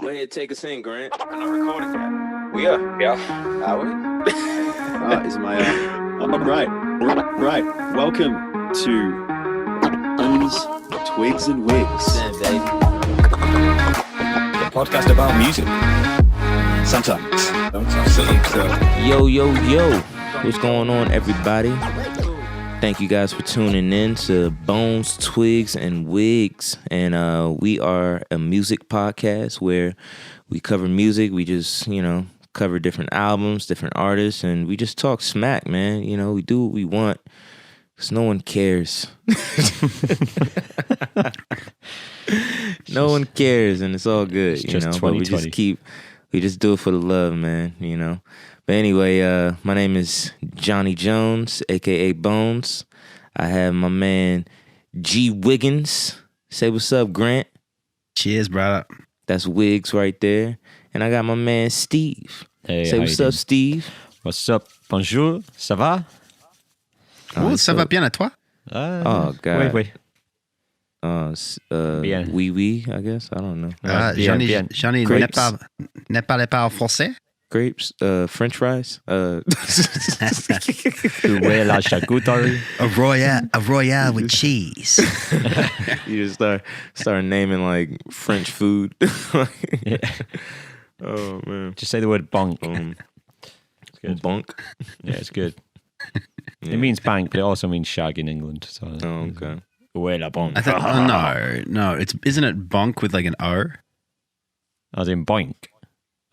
Go ahead, take us in, Grant. I'm not recording yet. We are. Yeah. Are we? Is my right. Welcome to Twigs and Wigs. Yeah, baby. The podcast about music. Sometimes. Yo. What's going on, everybody? Thank you guys for tuning in to Bones, Twigs, and Wigs. And we are a music podcast where we cover music. We just, cover different albums, different artists, and we just talk smack, man. We do what we want because no one cares. No one cares, and it's all good, It's just But 2020. we just do it for the love, man, But anyway, my name is Johnny Jones, a.k.a. Bones. I have my man G. Wiggins. Say what's up, Grant. Cheers, brother. That's Wigs right there. And I got my man Steve. Hey, Say how what's you up, doing? Steve. What's up? Bonjour. Ça va? Ça va bien à toi? Oh, God. Oui. Bien. Oui, I guess. I don't know. Bien. Johnny Grapes. ne parlait pas français? Grapes, French fries. Où est la charcuterie? A royale with cheese. You just start naming like French food. Yeah. Oh man. Just say the word bonk. It's good. Bunk. Yeah, it's good. Yeah. It means bank, but it also means shag in England. So. Oh, okay. Où est la bonk? I think, no. Isn't it bonk with like an O? As in boink.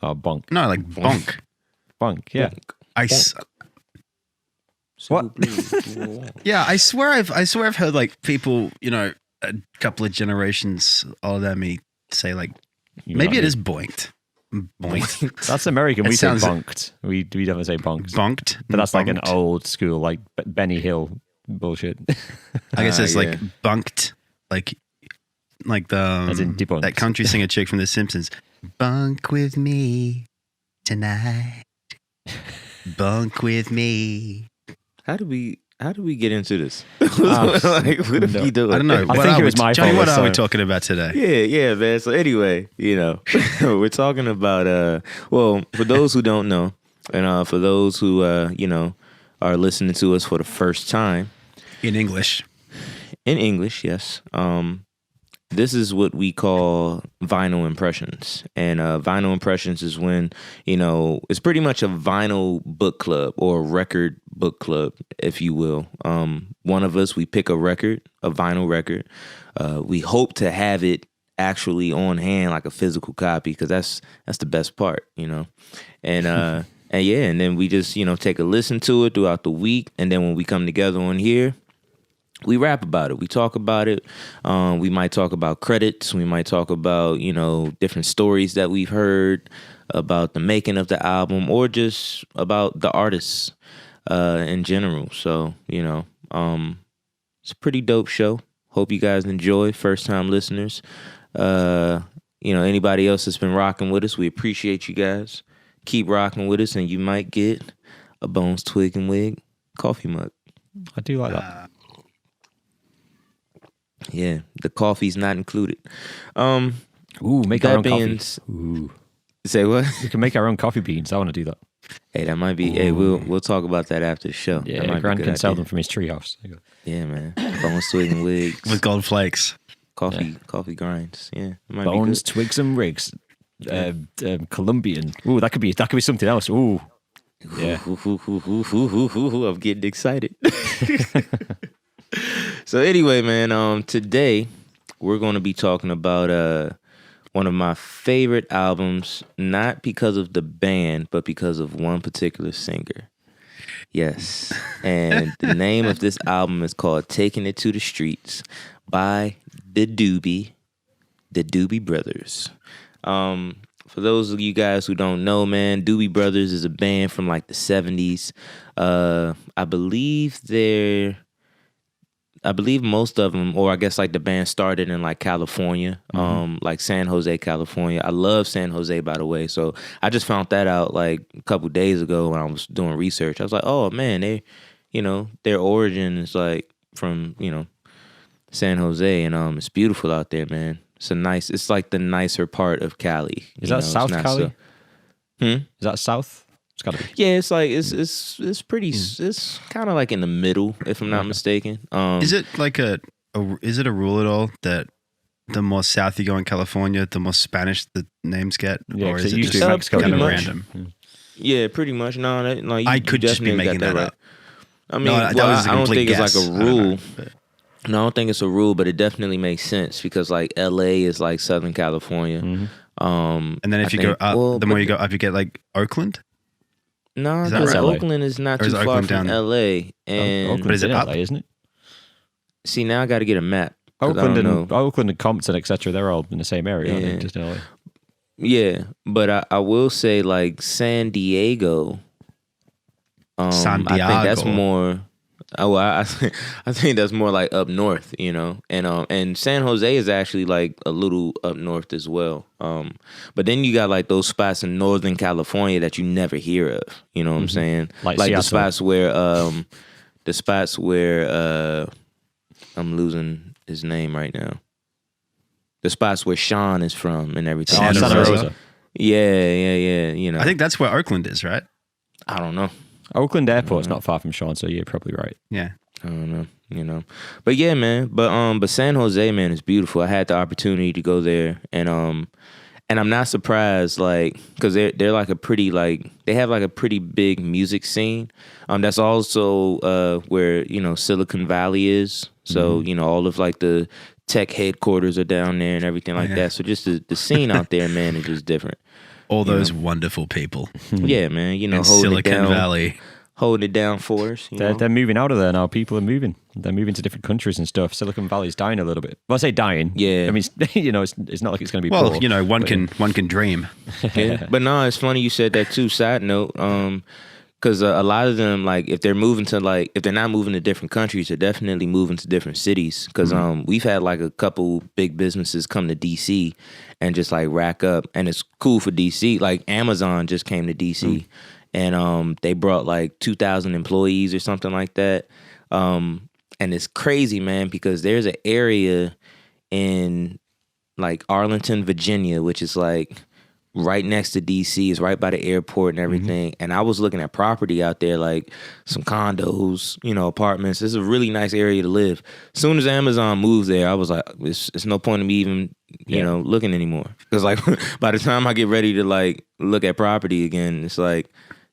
Oh, bonk. No, like bonk. Bonk, yeah. What? Yeah, I swear I've heard like people, a couple of generations older than me say like maybe it is boinked. Boinked. That's American. It We say sounds- bonked. We never say bonked. Bonked. But that's like an Bonked. old school, like Benny Hill bullshit. I guess it's yeah. like bunked, like the As in debunked. that country singer chick from The Simpsons. Bunk with me tonight. Bunk with me. How do we get into this? Ah, like, what are we doing? I don't know. I think it was my Johnny, fault, what are we so- talking about today? Yeah, man. So anyway, we're talking about well, for those who don't know, and for those who are listening to us for the first time In English. in English, yes. This is what we call vinyl impressions, and vinyl impressions is when it's pretty much a vinyl book club or a record book club, if you will. One of us, we pick a record, a vinyl record. We hope to have it actually on hand, like a physical copy, because that's the best part, and and then we just take a listen to it throughout the week, and then when we come together on here, we rap about it. We talk about it. We might talk about credits. We might talk about, different stories that we've heard about the making of the album or just about the artists in general. So, it's a pretty dope show. Hope you guys enjoy. First time listeners. Anybody else that's been rocking with us, we appreciate you guys. Keep rocking with us and you might get a Bones, Twig, and Wig coffee mug. I do like that. Yeah, the coffee's not included. Ooh, make our That own coffee. being Ooh. Say what? We can make our own coffee beans. I want to do that. Hey, that might be. Hey, we'll talk about that after the show. That Yeah, might be a Grant good can sell idea. them from his treehouse. There you go. Yeah, man. Bones, Twig, and Wigs. With gold flakes. Coffee grinds. Yeah, it might Bones, be Twigs, and Rigs. Colombian. Ooh, that could be something else. Ooh. Yeah. good. I'm getting excited. So anyway, man. Today we're going to be talking about one of my favorite albums, not because of the band, but because of one particular singer. Yes. And the name of this album is called Taking It to the Streets by the Doobie Brothers. For those of you guys who don't know, man, Doobie Brothers is a band from like the 70s. I believe most of them, or I guess like the band started in like California, like San Jose, California. I love San Jose, by the way. So I just found that out like a couple days ago when I was doing research. I was like, oh man, their origin is like from, San Jose, and it's beautiful out there, man. It's like the nicer part of Cali. Is that South Cali? Hmm? Is that South? It's got to be. Yeah, it's like it's pretty. It's kind of like in the middle, if I'm not mistaken. Is it like is it a rule at all that the more south you go in California, the more Spanish the names get? Yeah, or 'cause is it it used just to be Mexico kind of pretty much. random? Yeah, pretty much. No, you, I could you just be definitely making got that right. up. I mean, No, that well, was a I don't complete think it's like guess. a I don't know, rule. but- No, I don't think it's a rule, but it definitely makes sense because like L.A. is like Southern California. And then if I you go think- up, well, the more but- you go up, you get like Oakland. No, Is that because right? Oakland is not Or too is far Oakland from down- L.A. And Oakland's But is it in up? LA, isn't it? see, now I got to get a map. 'cause I Oakland don't and know. Oakland and Compton, etc. They're all in the same area, aren't Yeah. they? Just in LA. Yeah, but I will say like San Diego. San I think that's Diego. more. Oh, I think that's more like up north, you know, and San Jose is actually like a little up north as well. But then you got like those spots in Northern California that you never hear of. You know what I'm saying? Like the Seattle. spots where I'm losing his name right now. The spots where Sean is from and everything. Santa Santa Rosa. Rosa. Yeah. You know, I think that's where Oakland is, right? I don't know. Oakland Airport's not far from Sean, so you're probably right. Yeah. I don't know, you know, but yeah, man. But San Jose, man, is beautiful. I had the opportunity to go there, and I'm not surprised, like, because they're like a pretty like they have like a pretty big music scene. That's also where you know Silicon Valley is. So you know all of like the tech headquarters are down there and everything like Yeah. that. So just the scene out there, man, is just different. All those wonderful people Yeah, man. You know, in holding Silicon it down, Valley. holding it down for us. You know? They're moving out of there now. People are moving. They're moving to different countries and stuff. Silicon Valley's dying a little bit. Well, I say dying. Yeah. I mean, you know, it's not like it's going to be Well, poor. you know, one but- can dream. Yeah. But no, it's funny you said that too. Side note, because a lot of them, like, if they're not moving to different countries, they're definitely moving to different cities. Because we've had like a couple big businesses come to DC and just like rack up, and it's cool for DC. Like Amazon just came to DC, and they brought like 2,000 employees or something like that. And it's crazy, man, because there's an area in like Arlington, Virginia, which is like right next to DC. It's right by the airport and everything. And I was looking at property out there, like some condos, you know, apartments. It's a really nice area to live. As soon as Amazon moved there, I was like, it's no point in me even, you know, looking anymore. Because like by the time I get ready to like look at property again, it's like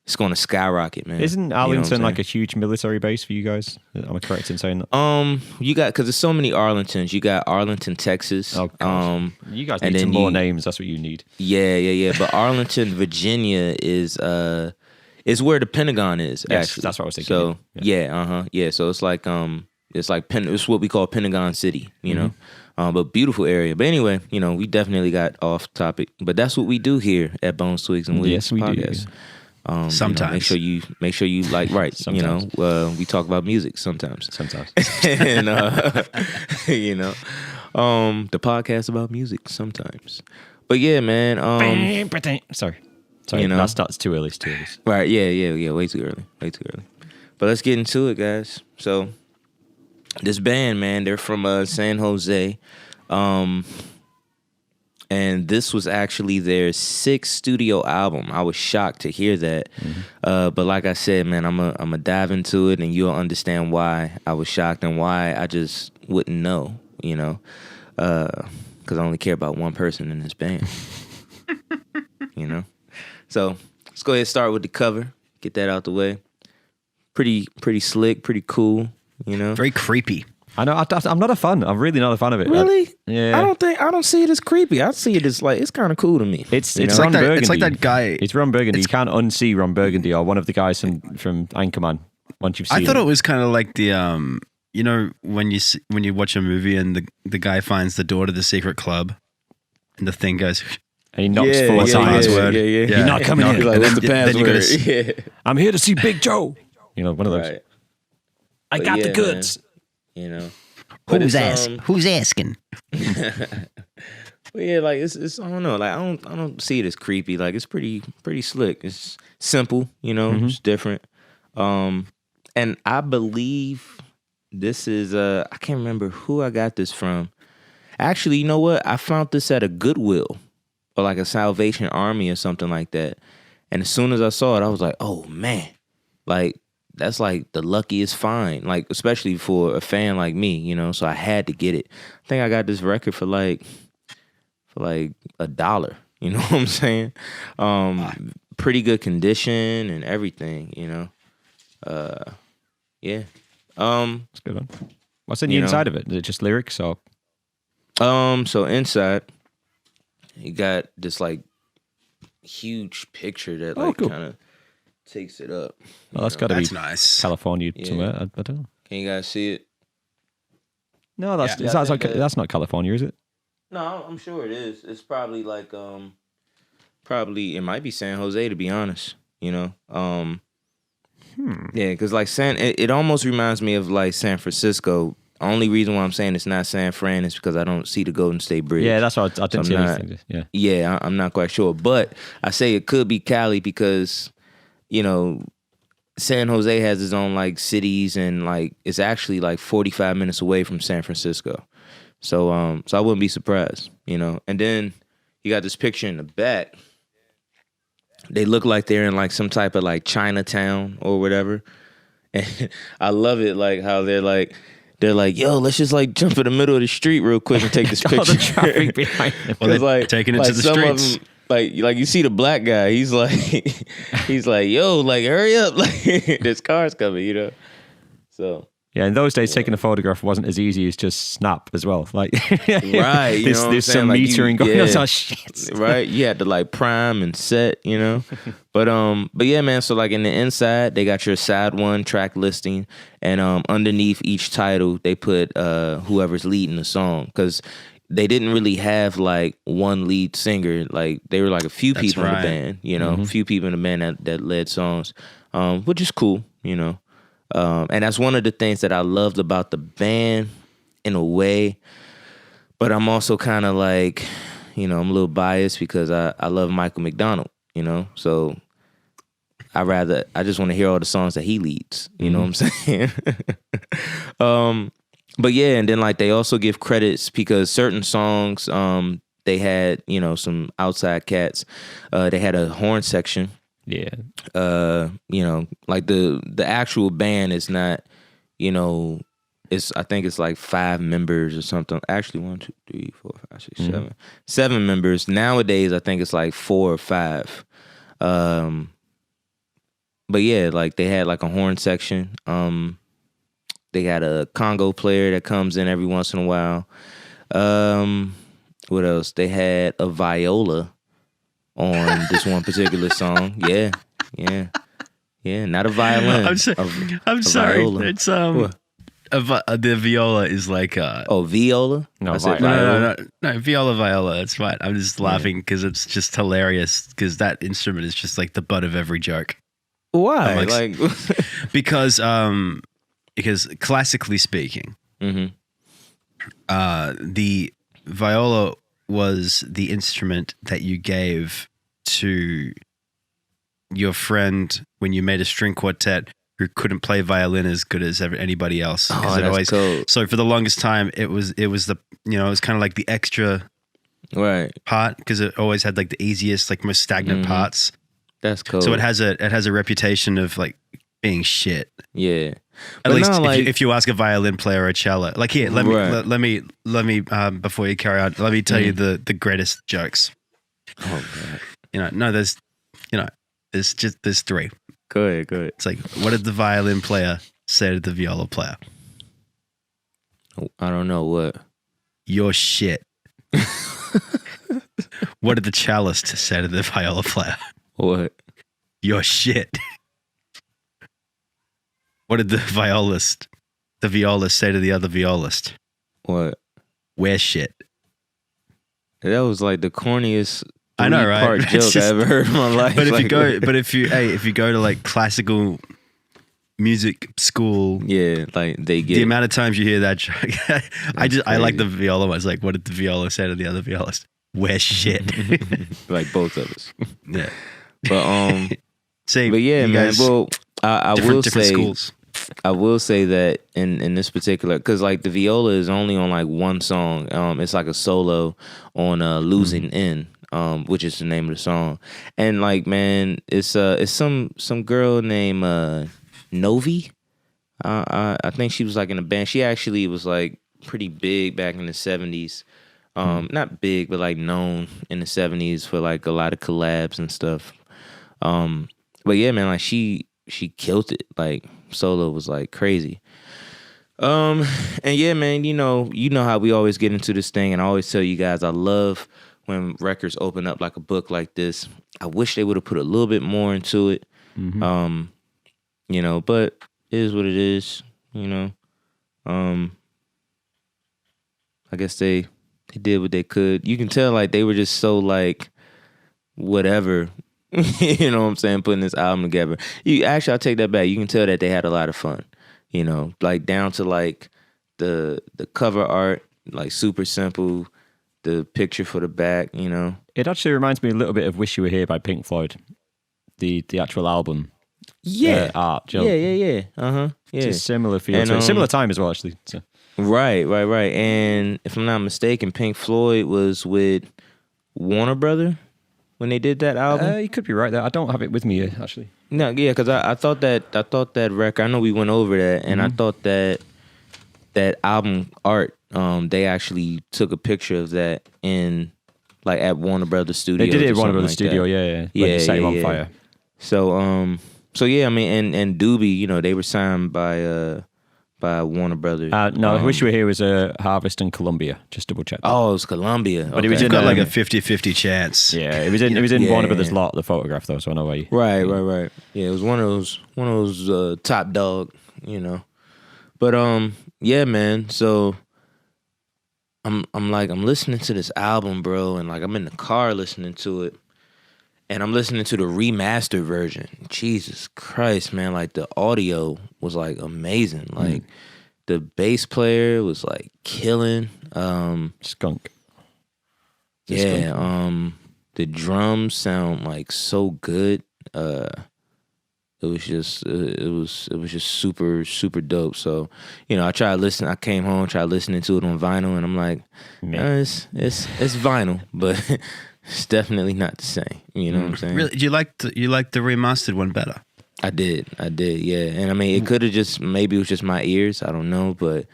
it's going to skyrocket, man. Isn't You know what I'm Arlington like saying? a huge military base for you guys? Am I correct in saying that? You got, because there's so many Arlingtons. You got Arlington, Texas. Oh, gosh. You guys and need some then more names. That's what you need. Yeah. But Arlington, Virginia is where the Pentagon is. Yes, actually, that's what I was thinking, So yeah. yeah. So it's like it's what we call Pentagon City. You know, but beautiful area. But anyway, you know, we definitely got off topic. But that's what we do here at Bones, Twigs, and Wigs Yes, we do, podcast. Sometimes. You know, make sure you like right. You know, we talk about music sometimes. Sometimes. And you know, the podcast about music sometimes. But yeah, man. Sorry. You know. That's too early. It's too early. Right, yeah. Way too early. But let's get into it, guys. So this band, man, they're from San Jose. And this was actually their 6th studio album. I was shocked to hear that. But like I said, man, I'm a dive into it, and you'll understand why I was shocked and why I just wouldn't know, you know, because I only care about one person in this band, you know. So let's go ahead and start with the cover. Get that out the way. Pretty slick, pretty cool, you know. Very creepy. I know. I'm not a fan. I'm really not a fan of it. Really? Yeah. I don't see it as creepy. I see it as like it's kind of cool to me. It's you know? Ron Burgundy. It's like that guy. It's Ron Burgundy. You can't unsee Ron Burgundy or one of the guys from Anchorman once you've seen I thought it. it was kind of like the you know, when you watch a movie and the guy finds the door to the secret club, and the thing goes. And he knocks Yeah, 4 yeah, times. yeah, Password. yeah. You're not coming in. Like, And what's the then you password? gotta Yeah. I'm here to see Big Joe. You know, one of those. Right. I But got yeah, the goods. Man, you know. But Who's it's, Who's asking? But yeah, like it's I don't know, like I don't see it as creepy. Like it's pretty slick. It's simple, you know, it's different. And I believe this is I can't remember who I got this from. Actually, you know what? I found this at a Goodwill or like a Salvation Army or something like that. And as soon as I saw it, I was like, oh man, like that's like the luckiest find, like especially for a fan like me, you know. So I had to get it. I think I got this record for like $1. You know what I'm saying? Pretty good condition and everything, you know. Yeah. That's a good one. What's in the inside of it? Is it just lyrics or? So inside, you got this like huge picture that like cool. kind of takes it up. Well, that's got to be That's nice. California Yeah. somewhere. I don't know. Can you guys see it? No, that's Yeah, I that's, think like, that- that's not California, is it? No, I'm sure it is. It's probably like probably it might be San Jose, to be honest. You know, yeah, because like it almost reminds me of like San Francisco. Only reason why I'm saying it's not San Fran is because I don't see the Golden State Bridge. Yeah, that's what I didn't see I'm not- anything. Yeah. Yeah, I'm not quite sure, but I say it could be Cali because, you know, San Jose has its own like cities and like it's actually like 45 minutes away from San Francisco. So I wouldn't be surprised, you know. And then you got this picture in the back. They look like they're in like some type of like Chinatown or whatever. And I love it like how they're like, yo, let's just like jump in the middle of the street real quick and take this All picture. the trappic behind them. Well, they're 'Cause, like, taking it to the some of streets. them, like you see the black guy, he's like, yo, like hurry up, like this car's coming, you know. So Yeah, in those days, taking a photograph wasn't as easy as just snap as well. Like, right, you know what I'm there's saying? some Like, metering going on. Oh, shit. right, you had to like prime and set, you know. But yeah, man. So like in the inside, they got your side one track listing, and underneath each title, they put whoever's leading the song because they didn't really have like one lead singer. Like they were like a few That's people in right. the band, you know, a few people in the band that led songs, which is cool, you know. And that's one of the things that I loved about the band in a way. But I'm also kind of like, you know, I'm a little biased because I love Michael McDonald, you know. So I just want to hear all the songs that he leads, you know what I'm saying? But yeah, and then like they also give credits because certain songs they had, you know, some outside cats. They had a horn section. Yeah. You know, like the actual band is not, you know, I think it's like 5 members or something. Actually 1, 2, 3, 4, 5, 6, 7. 7 members. Nowadays I think it's like 4 or 5. But yeah, like they had like a horn section. They got a Congo player that comes in every once in a while. What else? They had a viola on this one particular song. Yeah. Not a violin. I'm sorry. viola. It's What? the viola is like Viola? No, I said viola. no, viola. That's right. I'm just laughing because it's just hilarious because that instrument is just like the butt of every joke. Why? I'm Like, Because classically speaking, mhm. The viola was the instrument that you gave to your friend when you made a string quartet who couldn't play violin as good as anybody else. 'Cause it that's cool. So for the longest time, it was the, you know, it was kind of like the extra Right. part because it always had like the easiest, like most stagnant parts. That's cool. So it has a reputation of like being shit. Yeah. At But least no, if you ask a violin player or a cello, like here, let me before you carry on, let me tell you the greatest jokes. Oh god. You know, no, there's 3. Go ahead. It's like, what did the violin player say to the viola player? I don't know what. You're shit. What did the cellist say to the viola player? What? You're shit. What did the violist say to the other violist? What? We're shit. That was like the corniest I know, right? part It's joke just- I ever heard in my life. But if Like, you go to like classical music school, yeah, like they get the amount of times you hear that joke, I like the crazy. viola one. It's like, what did the viola say to the other violist? We're shit. like both of us. Yeah. But See, but yeah, you man. guys, Well, I will different say schools. I will say that in this particular, because like the viola is only on like one song. It's like a solo on "Losing In," which is the name of the song. And like, man, it's some girl named Novi. I think she was like in a band. She actually was like pretty big back in the 70s. Not big, but like known in the 70s for like a lot of collabs and stuff. But yeah, man, like she killed it. Like solo was like crazy. And yeah, man, you know how we always get into this thing, and I always tell you guys I love when records open up like a book like this. I wish they would have put a little bit more into it. You know, but it is what it is, you know. I guess they did what they could. You can tell like they were just so like whatever. You know what I'm saying, putting this album together. I'll take that back. You can tell that they had a lot of fun, you know, like down to like the cover art, like super simple, the picture for the back, you know. It actually reminds me a little bit of "Wish You Were Here" by Pink Floyd, the actual album. Art. Joe. Yeah. Yeah. It's a similar feel to it. Similar time as well, actually. So. Right. And if I'm not mistaken, Pink Floyd was with Warner Brother when they did that album. You could be right there. I don't have it with me actually. No, yeah, because I thought that record. I know we went over that, and I thought that album art. They actually took a picture of that in like at Warner Brothers Studios. They did it at Warner Brothers like Studio. That. Yeah. When they set him on fire. So yeah, I mean, and Doobie, you know, they were signed by Warner Brothers. No, I Wish You Were Here was Harvest and Columbia. Just double check. Oh, it was Columbia. But it was You've got like a 50-50 chance. Yeah, it was in Warner Brothers lot, the photograph though, so I know why you. Right. Yeah, it was one of those top dog, you know. But yeah, man. So I'm listening to this album, bro, and like I'm in the car listening to it. And I'm listening to the remastered version. Jesus Christ, man. Like the audio was like amazing. Like the bass player was like killing. Skunk. Yeah. The drums sound like so good. It was just super, super dope. So, you know, I came home, tried listening to it on vinyl, and I'm like, it's vinyl, but it's definitely not the same. You know what I'm saying? Really, you like the remastered one better? I did, yeah. And I mean, it could have maybe it was just my ears. I don't know, but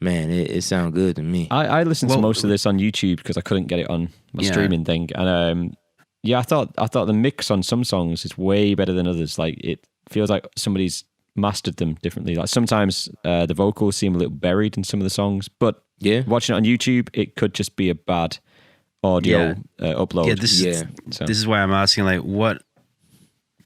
man, it sounded good to me. I listened to most of this on YouTube because I couldn't get it on my streaming thing, and I thought the mix on some songs is way better than others. Like it feels like somebody's mastered them differently. Like sometimes the vocals seem a little buried in some of the songs, but watching it on YouTube, it could just be a bad audio upload. Yeah, this is why I'm asking, like, what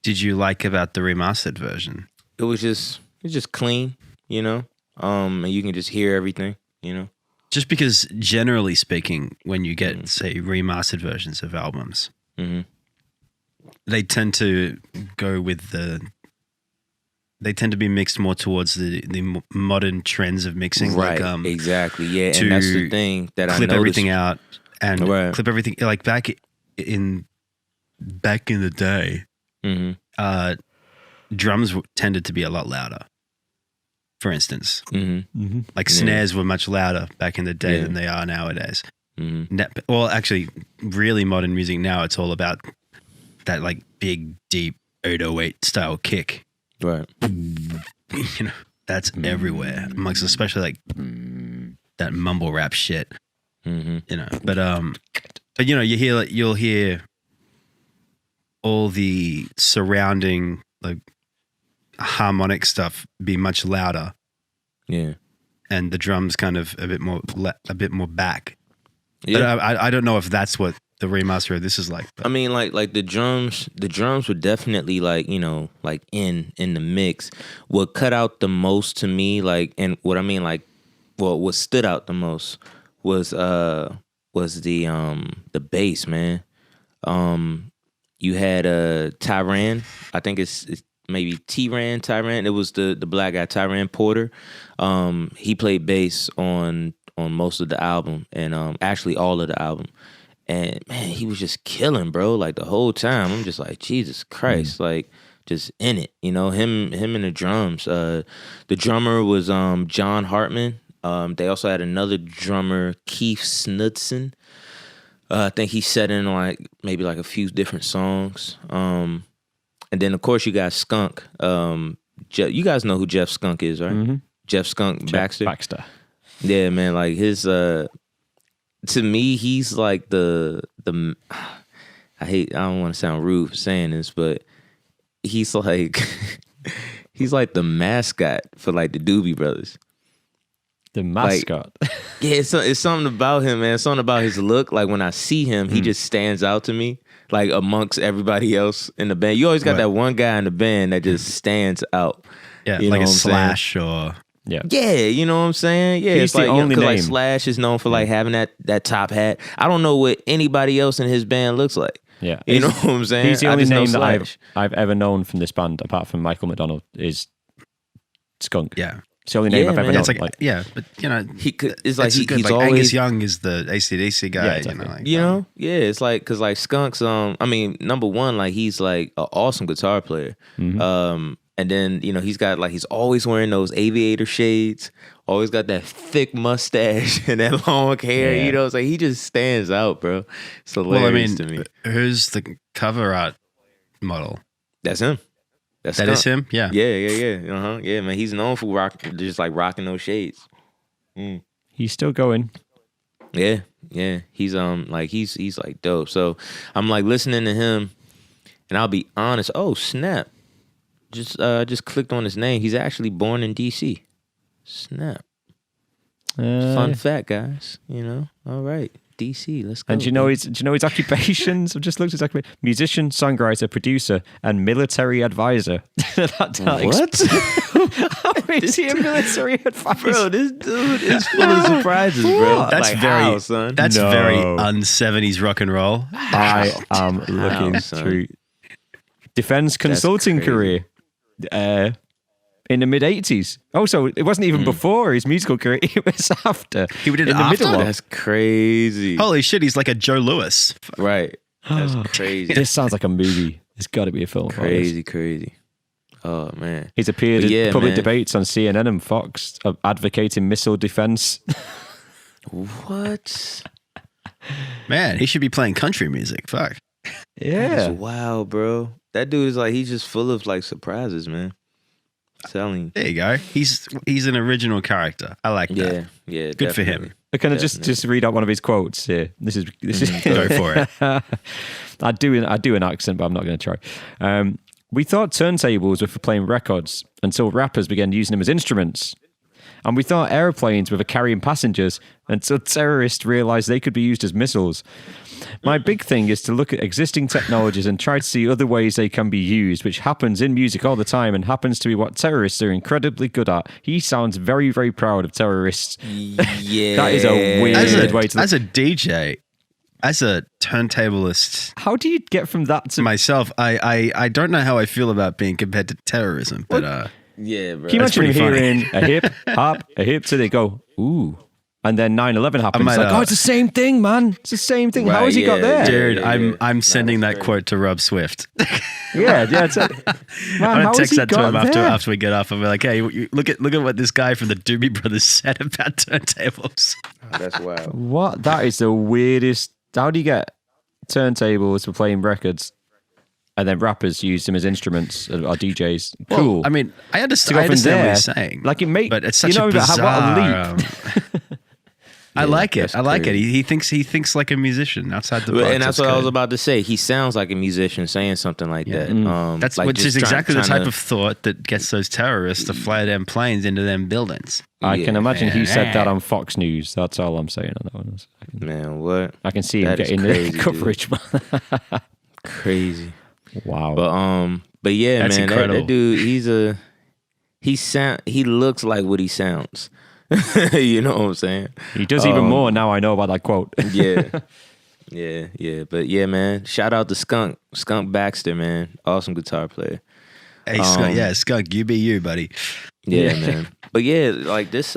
did you like about the remastered version? It was just clean, you know, and you can just hear everything, you know. Just because, generally speaking, when you get say remastered versions of albums, they tend to go with they tend to be mixed more towards the modern trends of mixing, right? Like, exactly, yeah, and that's the thing that I clip noticed. Everything out. And clip everything, like back in the day, drums tended to be a lot louder. For instance, like snares were much louder back in the day than they are nowadays. Well, actually, really modern music now, it's all about that like big, deep 808 style kick. Right. You know, that's everywhere, amongst especially like that mumble rap shit. You know, but you know, you'll hear all the surrounding like harmonic stuff be much louder. Yeah, and the drums kind of a bit more back. Yeah, but I don't know if that's what the remaster of this is like. But. I mean, like the drums were definitely like, you know, like in the mix. What cut out the most to me, like, and what I mean, like, well, what stood out the most was the bass, man. You had Tyran, I think it's maybe Tyran. It was the black guy, Tyran Porter. He played bass on most of the album, and actually all of the album. And man, he was just killing, bro. Like the whole time, I'm just like, Jesus Christ, like just in it. You know, him and the drums. The drummer was John Hartman. They also had another drummer, Keith Snudson. I think he set in like maybe like a few different songs. And then of course you got Skunk. You guys know who Jeff Skunk is, right? Mm-hmm. Jeff Skunk Baxter. Yeah, man. Like his to me, he's like the I don't want to sound rude for saying this, but he's like he's like the mascot for like the Doobie Brothers. The mascot. Like, yeah, it's something about him, man. Something about his look. Like when I see him, he just stands out to me. Like amongst everybody else in the band. You always got that one guy in the band that just stands out. Yeah, you like know a what I'm Slash or Yeah. Yeah, you know what I'm saying? Yeah, He's it's the like, only 'cause, like name. Slash is known for like having that top hat. I don't know what anybody else in his band looks like. Yeah. You know what I'm saying? He's the I only just know name that Slash. I've ever known from this band, apart from Michael McDonald, is Skunk. yeah. It's the only name Yeah, I've ever man. known. It's like, yeah, but you know, He could. It's like it's he's good. Like always. Angus Young is the AC/DC guy. Yeah, exactly. You know, like, You know, yeah, it's like because like Skunk's. I mean, number one, like he's like an awesome guitar player. Mm-hmm. And then you know he's always wearing those aviator shades. Always got that thick mustache and that long hair. Yeah. You know, it's like he just stands out, bro. It's well, hilarious I mean, to me. who's the cover art model? That's him. That's That is Skunk. him. Yeah. Yeah. Yeah, man. He's known for just like rocking those shades. He's still going. Yeah. He's like he's like dope. So I'm like listening to him, and I'll be honest. Oh snap! Just clicked on his name. He's actually born in D.C. Snap. Fun fact, guys. You know. All right. DC. Let's go. And do you know his occupations? I've just looked at his occupations. Musician, songwriter, producer, and military advisor. What? How is he a military advisor? Bro, this dude is full of surprises, bro. That's Like, very, how, son? that's No. very un-70s rock and roll. I am looking son? through defense consulting crazy. career in the mid 80s. Oh, so it wasn't even before his musical career; it was after. He did it in the after? middle of. That's crazy. Holy shit, he's like a Joe Lewis. Right. That's crazy. This sounds like a movie. It's got to be a film. about this. Crazy. Oh man. He's appeared But in yeah, public man. debates on CNN and Fox advocating missile defense. What? Man, he should be playing country music. Fuck. That's wild, bro. That dude is like he's just full of like surprises, man. Telling you. There you go. He's an original character. I like that. Yeah. Good for definitely. him. Can I just read out one of his quotes here? This is Go for it. I do an accent, but I'm not going to try. We thought turntables were for playing records until rappers began using them as instruments. And we thought airplanes were for carrying passengers until terrorists realized they could be used as missiles. My big thing is to look at existing technologies and try to see other ways they can be used, which happens in music all the time and happens to be what terrorists are incredibly good at. He sounds very, very proud of terrorists. Yeah. That is a weird way to look. As a DJ, as a turntablist How do you get from that to... myself, I don't know how I feel about being compared to terrorism, but Yeah, bro. Can you That's imagine pretty hearing a hip, hop, a hip, so they go, ooh. And then 9/11 happens. might, It's like, oh, it's the same thing, man. It's the same thing. How Right, has he got yeah, there? dude, yeah. I'm sending that's that quote to Rob Swift. Yeah. It's like, man, I'm how gonna has text he that to got him there? after we get off. I'll be like, hey, look at what this guy from the Doobie Brothers said about turntables. That's wild. What? That is the weirdest. How do you get turntables for playing records and then rappers use them as instruments or DJs? Cool. Well, I mean, I To understand, go I from understand what there, he's saying. like it make, but it's such you know, a bizarre, bizarre. what a leap. I like it. that's I like it. crazy. He thinks like a musician outside the box. And that's what I was good. about to say. He sounds like a musician saying something like that. That's like which just is exactly the trying type to- of thought that gets those terrorists to fly them planes into them buildings. I can Yeah. imagine he said that on Fox News. That's all I'm saying on that one. Man, what? I can see him That is getting crazy, the dude. coverage. Crazy. Wow. But yeah, That's man, incredible. that dude, he looks like what he sounds. You know what I'm saying? He does even more now I know about that quote. Yeah. Yeah. But yeah, man. Shout out to Skunk Baxter, man. Awesome guitar player. Hey, Skunk, you be you, buddy. Yeah, man. But yeah, like this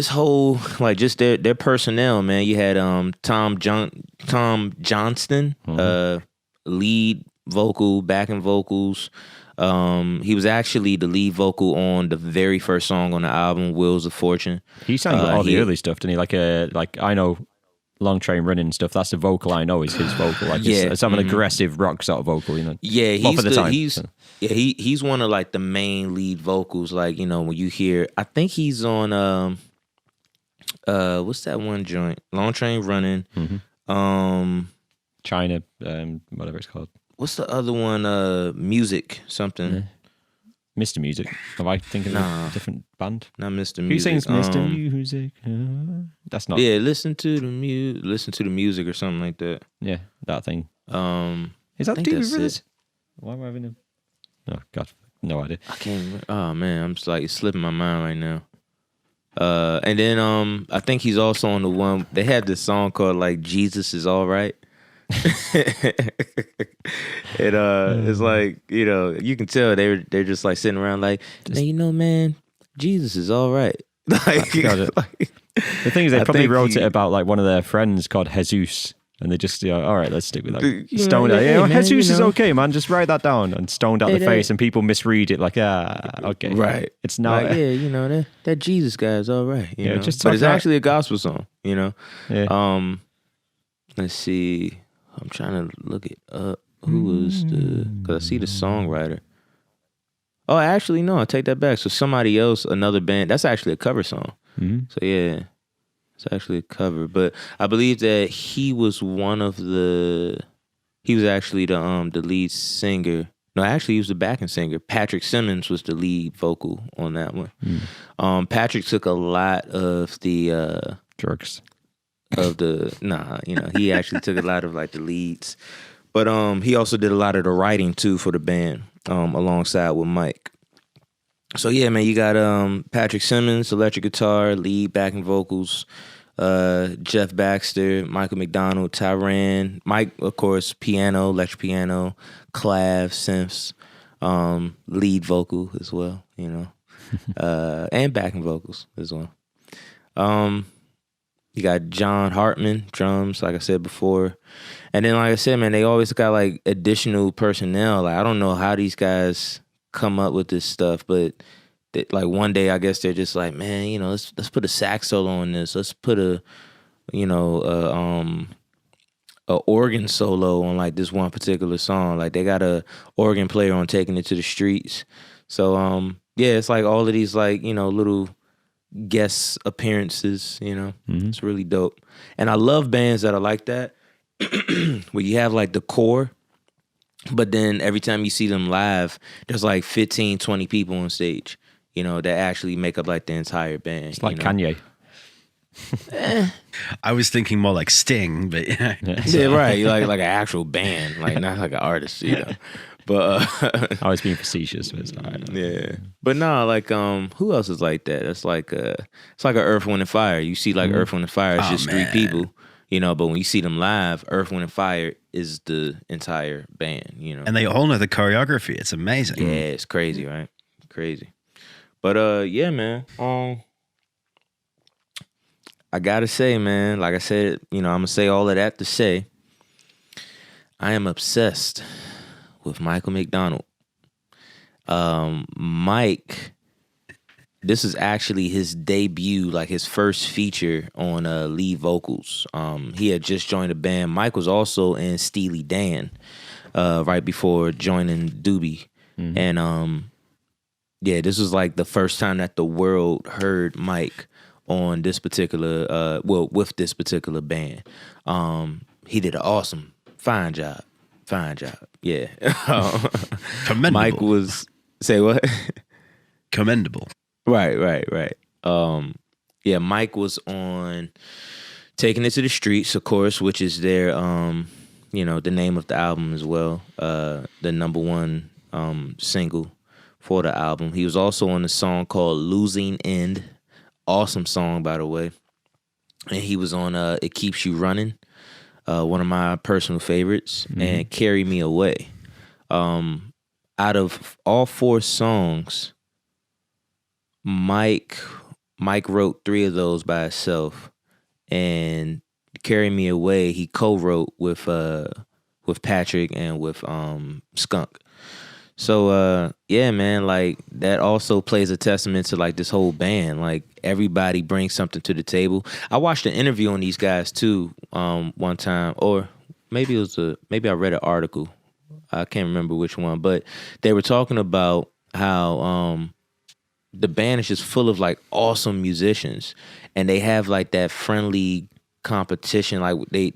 whole like just their personnel, man. You had Tom Johnston, lead vocal, backing vocals. He was actually the lead vocal on the very first song on the album, Wheels of Fortune. He sang all the early stuff, didn't he? Like I know Long Train Running and stuff. That's the vocal I know is his vocal. Like it's some aggressive rock sort of vocal, you know. Yeah, he's he's one of like the main lead vocals. Like, you know, when you hear, I think he's on what's that one joint? Long Train Running. China, whatever it's called. What's the other one? Music something. Yeah. Mr. Music. Am I thinking of a different band? Not Mr. Music. Who sings Mr. Music? That's not. Yeah, listen to the music or something like that. Yeah, that thing. Is I that think Doobie that's Brothers? it. Why am I having a? Oh God, no idea. I can't remember. Oh man, I'm just like, it's slipping my mind right now. And then I think he's also on the one. They had this song called like Jesus Is All Right. It's like, you know, you can tell they're just like sitting around like, man, you know, man, Jesus is all right. Like, the thing is, they probably wrote it about like one of their friends called Jesus, and they just all right, let's stick with that. Stoned out, hey, man, Jesus you know, is okay, man. Just write that down and stoned out the face, and people misread it like, okay, right. It's not, like, yeah, you know, that Jesus guy is all right. You know? just but it's talk actually a gospel song. You know. Yeah. Let's see. I'm trying to look it up. Who was because I see the songwriter. Oh, actually, no, I take that back. So somebody else, another band, that's actually a cover song. So yeah, it's actually a cover. But I believe that he was actually the lead singer. No, actually he was the backing singer. Patrick Simmons was the lead vocal on that one. Patrick took a lot of the drugs. He actually took a lot of like the leads, but he also did a lot of the writing too for the band, alongside with Mike. So yeah, man, you got Patrick Simmons, electric guitar, lead, backing vocals, Jeff Baxter, Michael McDonald, Tyran, Mike, of course, piano, electric piano, clav, synths, lead vocal as well, you know, and backing vocals as well. You got John Hartman, drums, like I said before. And then, like I said, man, they always got like additional personnel. Like, I don't know how these guys come up with this stuff, but like one day, I guess they're just like, man, you know, let's put a sax solo on this. Let's put a organ solo on like this one particular song. Like they got a organ player on Taking It to the Streets. So yeah, it's like all of these like, you know, little guest appearances, you know. It's really dope. And I love bands that are like that, where you have like the core, but then every time you see them live, there's like 15, 20 people on stage, you know, that actually make up like the entire band. It's like, you know? Kanye. I was thinking more like Sting, but yeah. Yeah, right. You like an actual band, like not like an artist, you know. But I was being facetious, but it's all right. Yeah, but no, like who else is like that? It's like it's like a Earth, Wind and Fire. You see like Earth, Wind and Fire, it's just three people, you know. But when you see them live, Earth, Wind and Fire is the entire band, you know. And they all know the choreography. It's amazing. Yeah, it's crazy, right? Crazy. But yeah, man. I gotta say, man, like I said, you know, I'm gonna say all of that to say, I am obsessed with Michael McDonald. Mike, this is actually his debut, like his first feature on lead vocals. He had just joined a band. Mike was also in Steely Dan right before joining Doobie. And yeah, this was like the first time that the world heard Mike on this particular, with this particular band. He did an awesome, fine job. Yeah. Commendable. Mike was, say what? Commendable. Right. Yeah, Mike was on Taking It to the Streets, of course, which is their, you know, the name of the album as well. The number one single for the album. He was also on a song called Losing End. Awesome song, by the way. And he was on It Keeps You Running, one of my personal favorites, and Carry Me Away. Out of all four songs, Mike wrote three of those by himself, and Carry Me Away he co-wrote with with Patrick and with Skunk. So yeah, man, like that also plays a testament to like this whole band. Like everybody brings something to the table. I watched an interview on these guys too one time, or maybe maybe I read an article. I can't remember which one, but they were talking about how the band is just full of like awesome musicians, and they have like that friendly competition. Like they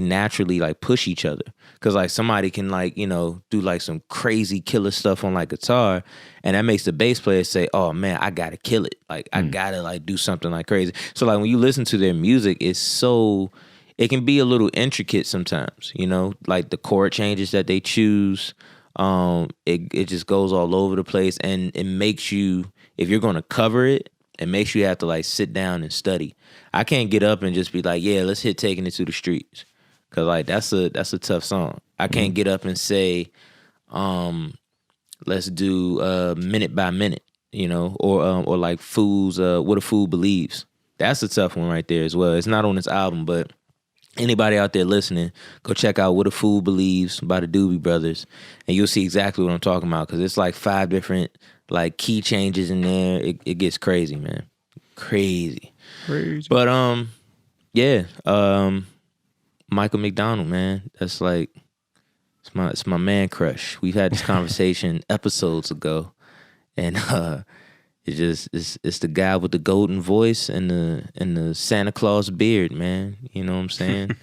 naturally like push each other, because like somebody can like, you know, do like some crazy killer stuff on like guitar, and that makes the bass player say, oh man, I gotta kill it, like I gotta like do something like crazy. So like when you listen to their music, it can be a little intricate sometimes, you know, like the chord changes that they choose. It just goes all over the place, and it makes you, if you're gonna cover it, it makes you have to like sit down and study. I can't get up and just be like, yeah, let's hit Taking It to the Streets, cause like that's a tough song. I can't get up and say, let's do Minute by Minute, you know, or like Fools, What a Fool Believes. That's a tough one right there as well. It's not on this album, but anybody out there listening, go check out What a Fool Believes by the Doobie Brothers, and you'll see exactly what I'm talking about, because it's like 5 different like key changes in there. It gets crazy, man. Crazy. But yeah, Michael McDonald, man. That's like it's my man crush. We've had this conversation episodes ago, and it's the guy with the golden voice and the Santa Claus beard, man. You know what I'm saying?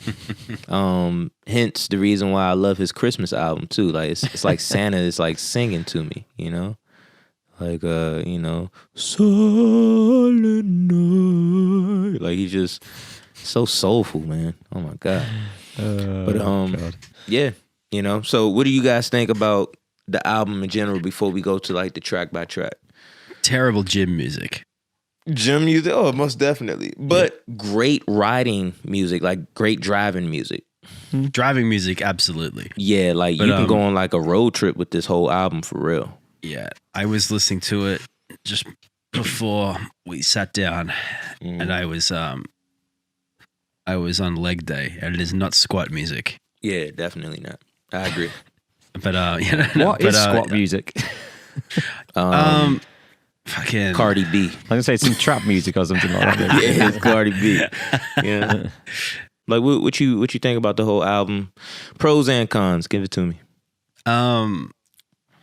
Hence the reason why I love his Christmas album too. Like it's like Santa is like singing to me, you know? Like you know, Silent Night. Like he's just so soulful, man. Oh my God. God. Yeah, you know. So what do you guys think about the album in general before we go to like the track by track? Terrible gym music. Gym music? Oh, most definitely. But great riding music, like great driving music. Driving music, absolutely. Yeah, like you can go on like a road trip with this whole album for real. Yeah, I was listening to it just before we sat down, and I was on leg day, and it is not squat music. Yeah, definitely not. I agree. But what is squat music? Fucking Cardi B. I was gonna say it's some trap music or something like that. Yeah, it's Cardi B. Yeah. Like what you think about the whole album? Pros and cons. Give it to me.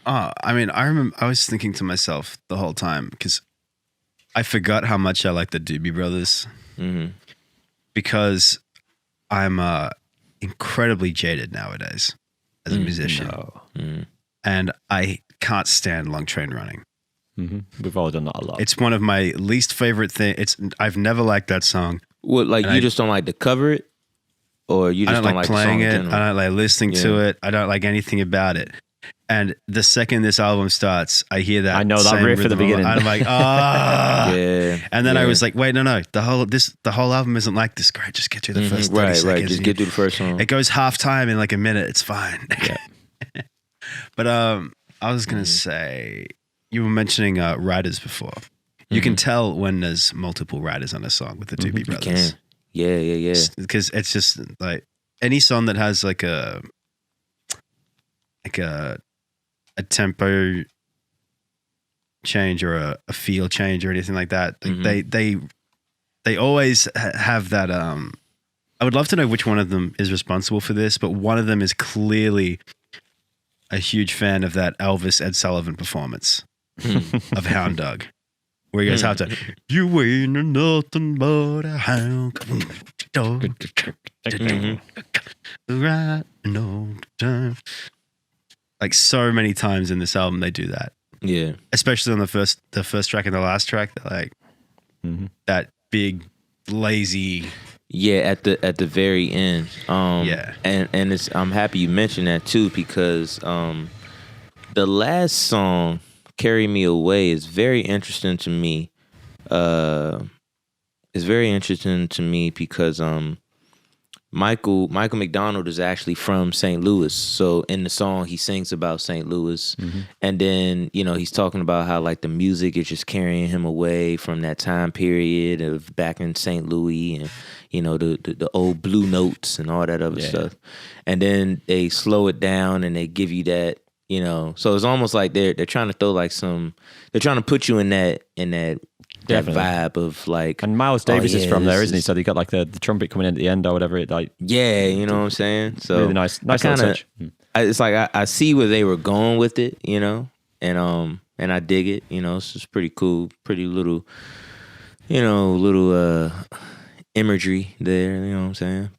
I mean, I remember I was thinking to myself the whole time, because I forgot how much I like the Doobie Brothers, because I'm incredibly jaded nowadays as a musician, and I can't stand long train running. We've all done that a lot. It's one of my least favorite things. I've never liked that song. What, like you just don't like to cover it, or you just don't like playing the song it. I don't like listening to it. I don't like anything about it. And the second this album starts, I hear that. I know that same riff at the rhythm. beginning. I'm like, ah, Yeah. And then I was like, wait, no, the whole album isn't like this. Great, just get through the first 30 seconds. Right. Just get through the first song. It goes half time in like a minute. It's fine. Yeah. But I was gonna say, you were mentioning writers before. You can tell when there's multiple writers on a song with the Doobie Brothers. You can. Yeah. Because it's just like any song that has like a tempo change or a feel change or anything like that. Like they always have that. I would love to know which one of them is responsible for this, but one of them is clearly a huge fan of that Elvis Ed Sullivan performance of Hound Dog, where he goes half time. You ain't nothing but a hound dog. Right, no time. Like so many times in this album, they do that. Yeah. Especially on the first track and the last track, they're like that big lazy. Yeah, at the very end. Yeah. And it's, I'm happy you mentioned that too, because the last song, Carry Me Away, is very interesting to me. It's very interesting to me because Michael McDonald is actually from St. Louis. So in the song, he sings about St. Louis. And then, he's talking about how like the music is just carrying him away from that time period of back in St. Louis and, the old blue notes and all that other stuff. And then they slow it down and they give you that, so it's almost like they're trying to throw like they're trying to put you in that Definitely. vibe of like, And Miles Davis is from this there, isn't he? So you got like the trumpet coming in at the end or whatever. You know what I'm saying? So really nice little touch. it's like I see where they were going with it, and I dig it. It's just pretty cool, pretty little, imagery there. You know what I'm saying?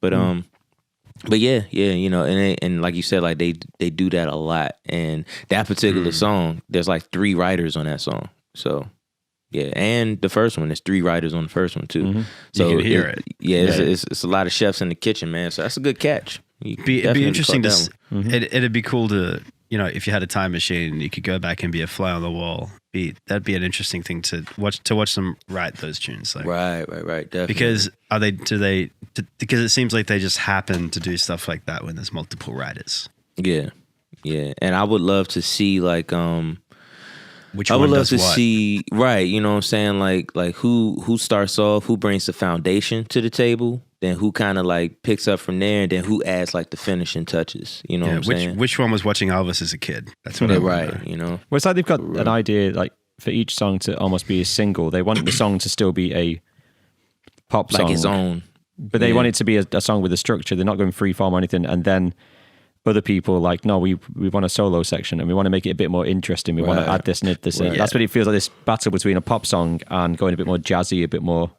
But yeah, and like you said, like they do that a lot. And that particular song, there's like 3 writers on that song. So yeah, and the first one, there's 3 writers on the first one too. So you can hear it. Yeah, it's a lot of chefs in the kitchen, man. So that's a good catch. It'd be interesting to. It'd be cool to, if you had a time machine, you could go back and be a fly on the wall. That'd be an interesting thing to watch them write those tunes. Like, right, definitely. Because because it seems like they just happen to do stuff like that when there's multiple writers. Yeah, and I would love to see like Which I one would love does to what? see, right, you know what I'm saying, like who starts off, who brings the foundation to the table, then who kind of like picks up from there, and then who adds like the finishing touches, you know what I'm saying? Which one was watching Elvis as a kid? That's what I want to know. right, Well, it's like they've got an idea like for each song to almost be a single. They want the song to still be a pop song. like its own. But they want it to be a song with a structure. They're not going freeform or anything. And then other people like, no, we want a solo section and we want to make it a bit more interesting. We want to add this and this. Right. That's what it feels like, this battle between a pop song and going a bit more jazzy, a bit more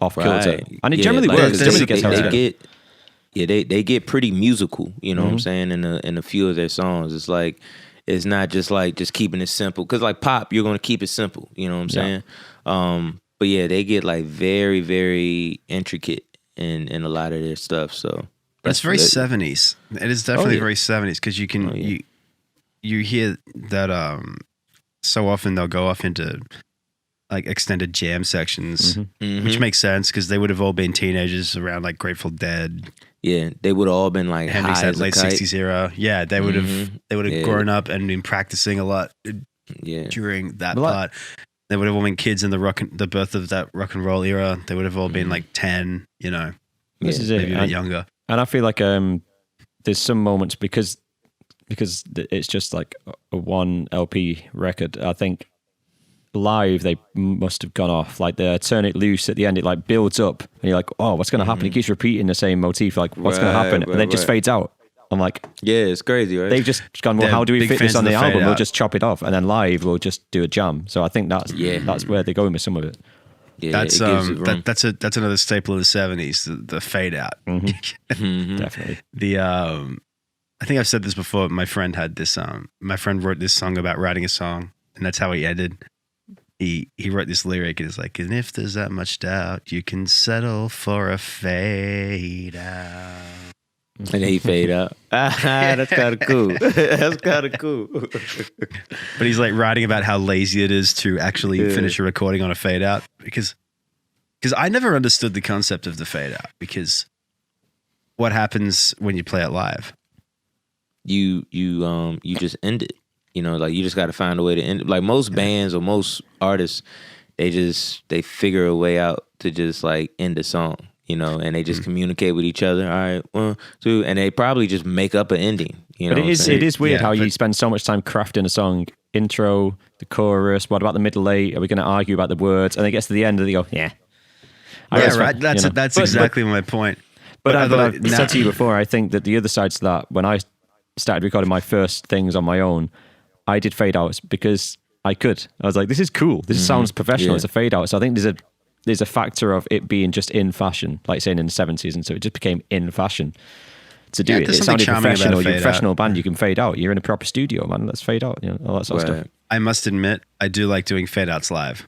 off kilter. Right. And it Yeah, generally like, works. It generally gets how it's done. they get pretty musical, you know what I'm saying, in a few of their songs. It's like, it's not just like just keeping it simple. Because like pop, you're going to keep it simple, you know what I'm saying? But yeah, they get like very, very intricate in a lot of their stuff. So It's very 70s. It is definitely very 70s because you can you hear that so often they'll go off into like extended jam sections, which makes sense because they would have all been teenagers around like Grateful Dead. Yeah, they would have all been like Henry high said as a late kite. 60s era. Yeah, they would have grown up and been practicing a lot during that part. They would have all been kids in the birth of that rock and roll era. They would have all been like 10, This is maybe it. a bit younger. And I feel like there's some moments because it's just like a one LP record. I think live they must have gone off. Like the Turn It Loose at the end, it like builds up and you're like, oh, what's going to happen? It keeps repeating the same motif. Like, what's going to happen? And then it just fades out. I'm like, Yeah, it's crazy, right? they've just gone, well, They're how do we big fit this fans on of the the fade album? We'll out. just chop it off, and then live we'll just do a jam. So I think that's where they're going with some of it. yeah, That's it gives it room. that's another staple of the 70s, the fade out. Definitely. The I think I've said this before. My friend had this. My friend wrote this song about writing a song, and that's how he ended. He wrote this lyric, and it's like, and if there's that much doubt, you can settle for a fade out. And then he fade out. That's kind of cool. That's kind of cool. But he's like writing about how lazy it is to actually finish a recording on a fade out because I never understood the concept of the fade out because what happens when you play it live? You just end it. Like you just got to find a way to end it. Like most bands or most artists, they figure a way out to just like end a song. And they just communicate with each other. All right, 1, 2, and they probably just make up an ending. But it is weird how you but- spend so much time crafting a song, intro, the chorus. What about the middle eight? Are we going to argue about the words? And it gets to the end and they go, yeah. Right. That's exactly my point. But I've said to you before, I think that the other side to that, when I started recording my first things on my own, I did fade outs because I could. I was like, this is cool. This sounds professional. Yeah. It's a fade out. So I think there's a factor of it being just in fashion, like saying in the 70s. And so it just became in fashion to do it. there's It something sounded charming about professional. a You're a fade professional out. band. You can fade out. You're in a proper studio, man. Let's fade out. All that sort of stuff. I must admit, I do like doing fade outs live.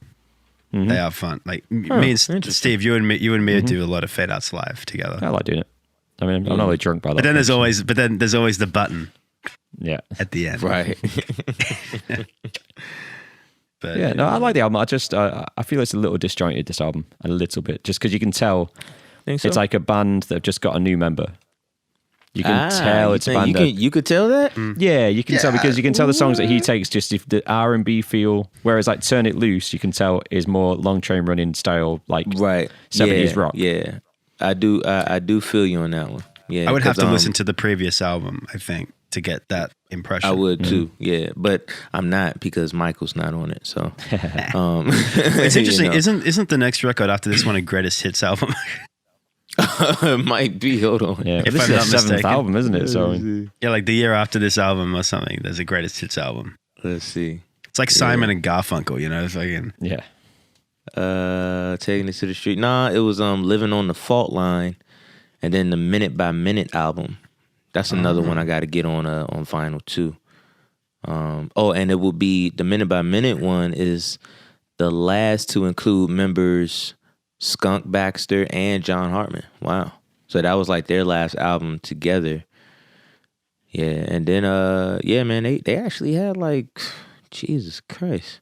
They are fun. Like me and Steve, you and me do a lot of fade outs live together. I like doing it. I mean, I'm not really drunk by that. But then point. there's always the button Yeah. at the end. right. But Yeah, no, I like the album. I feel it's a little disjointed, this album, a little bit, just because you can tell Think so? It's like a band that have just got a new member. You can tell it's a band. You could tell that. Yeah, you can tell because you can tell the songs that he takes just if the R&B feel. Whereas like Turn It Loose, you can tell is more long train running style, like Right. 70s rock. Yeah, I do feel you on that one. Yeah, I would have to listen to the previous album, I think, to get that impression. I would too. Yeah, but I'm not because Michael's not on it. So It's interesting. Isn't the next record after this one a greatest hits album? It might be. Hold on. Yeah, If this I'm is not the 7th mistaken. album, isn't it? So Yeah, like the year after this album or something, there's a greatest hits album. Let's see. It's like Simon and Garfunkel, you know? Fucking yeah, Taking It to the Street. Nah, it was Living on the Fault Line, and then the Minute by Minute album. That's another one I got to get on vinyl too. And it will be the Minute by Minute one is the last to include members Skunk Baxter and John Hartman. Wow. So that was like their last album together. Yeah, and then man, they actually had like Jesus Christ.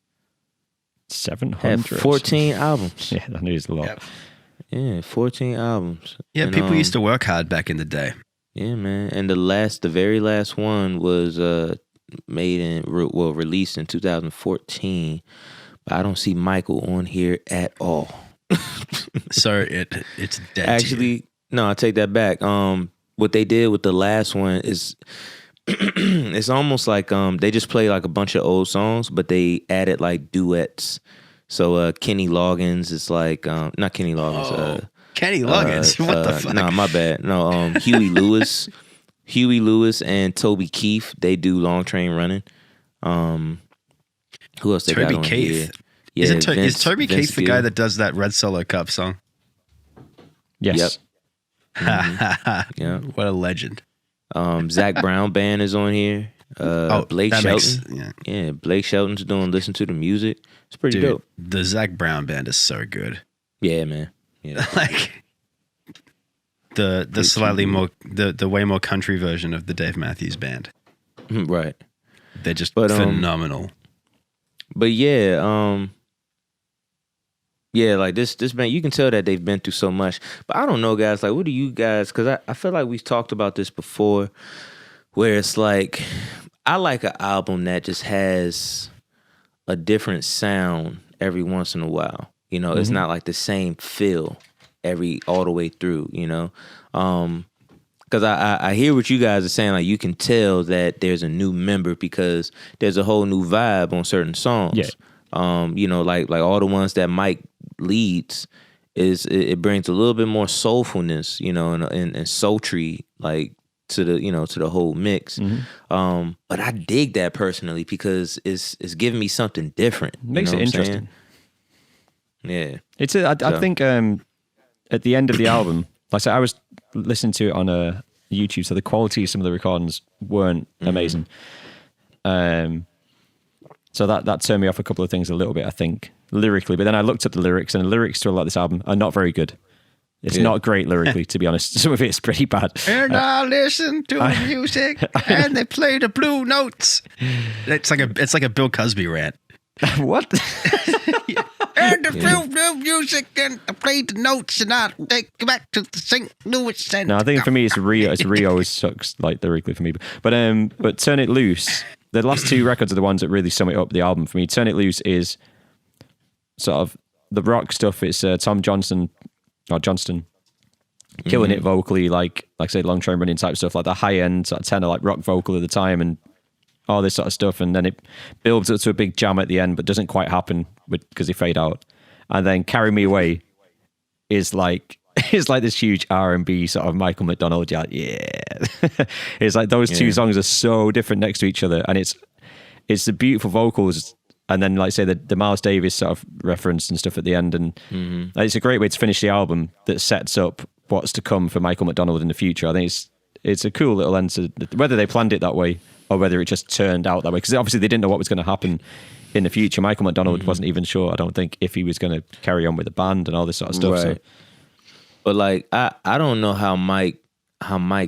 700. Had 14 albums. Yeah, that is a lot. Yep. Yeah, 14 albums. Yeah, And, people used to work hard back in the day. Yeah, man. And the very last one was released in 2014. But I don't see Michael on here at all. So it's dead. to you. Actually, no, I take that back. What they did with the last one is it's almost like they just play like a bunch of old songs, but they added like duets. So Kenny Loggins is like not Kenny Loggins. Kenny Loggins. What the fuck? Nah, my bad. No, Huey Lewis. Huey Lewis and Toby Keith, they do Long Train Running. Who else they got Toby on Keith. here? Yeah, Is Toby Vince Keith the guy Gill. that does that Red Solo Cup song? Yes. Yeah. What a legend. Zach Brown Band is on here. Blake that Shelton. yeah. Blake Shelton's doing Listen to the Music. It's pretty Dude, dope. the Zach Brown band is so good. Yeah, man. Yeah. Like the slightly more the way more country version of the Dave Matthews Band. Right. They're just But, phenomenal. But yeah, like this band, you can tell that they've been through so much. But I don't know, guys. Like, what do you guys? Because I feel like we've talked about this before, where it's like I like an album that just has a different sound every once in a while. You know, it's not like the same feel all the way through. You know, because I hear what you guys are saying. Like, you can tell that there's a new member because there's a whole new vibe on certain songs. Yeah. You know, like all the ones that Mike leads it brings a little bit more soulfulness, you know, and sultry, like to the whole mix. But I dig that personally because it's giving me something different. Makes it interesting. Yeah. It's I think at the end of the album, like I said, I was listening to it on YouTube, so the quality of some of the recordings weren't amazing. So that turned me off a couple of things a little bit, I think, lyrically. But then I looked at the lyrics, and the lyrics to a lot of this album are not very good. It's not great lyrically, to be honest. Some of it's pretty bad. And I listen to the music, and they play the blue notes. It's like a Bill Cosby rant. What? And the blue music, and I play the notes, and I take it back to the St. Louis. And No, I think for me it's Rio. Rio always sucks like lyrically for me. But Turn It Loose. The last two records are the ones that really sum it up. The album for me. Turn It Loose is sort of the rock stuff. It's Tom Johnston killing it vocally, like I said, long train running type stuff, like the high end sort of tenor, like rock vocal of the time, and all this sort of stuff. And then it builds up to a big jam at the end, but doesn't quite happen because they fade out. And then Carry Me Away is like this huge R&B sort of Michael McDonald. Yeah, it's like those two songs are so different next to each other, and it's the beautiful vocals. And then, like say, the Miles Davis sort of reference and stuff at the end, and it's a great way to finish the album that sets up what's to come for Michael McDonald in the future. I think it's a cool little end to whether they planned it that way or whether it just turned out that way. Because obviously they didn't know what was going to happen in the future. Michael McDonald wasn't even sure, I don't think, if he was going to carry on with the band and all this sort of stuff. Right. So. But like I don't know how Mike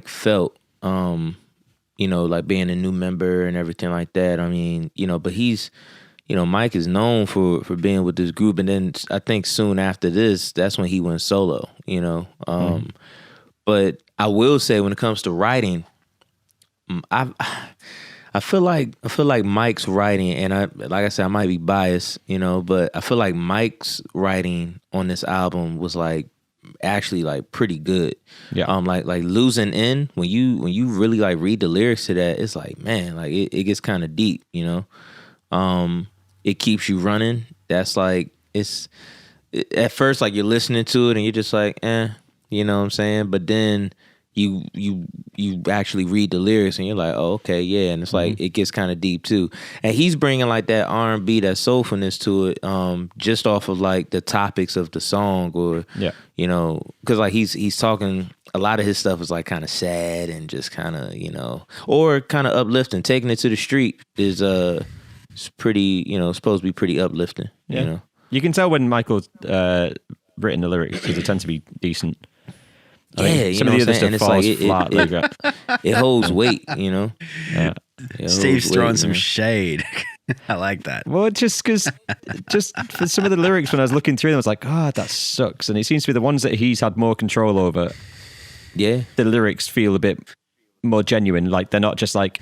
felt, you know, like being a new member and everything like that. I mean, you know, but he's Mike is known for being with this group, and then I think soon after this, that's when he went solo. But I will say, when it comes to writing, I feel like Mike's writing, and like I said, I might be biased, but I feel like Mike's writing on this album was like actually like pretty good. Yeah. Like Losing In, when you really like read the lyrics to that, it's like, man, like it gets kind of deep, It Keeps You Running. That's like, at first like you're listening to it and you're just like, you know what I'm saying? But then you actually read the lyrics and you're like, oh, okay, yeah. And it's like, it gets kind of deep too. And he's bringing like that R&B, that soulfulness to it, just off of like the topics of the song, or, because like he's talking, a lot of his stuff is like kind of sad and just kind of, or kind of uplifting. Taking It to the Street is it's pretty, supposed to be pretty uplifting, You can tell when Michael's written the lyrics, because they tend to be decent. Some of the other stuff falls flat. It holds weight, Yeah. Steve's throwing some shade. I like that. Well, just because, for some of the lyrics, when I was looking through them, I was like, that sucks. And it seems to be the ones that he's had more control over. Yeah. The lyrics feel a bit more genuine. Like, they're not just like,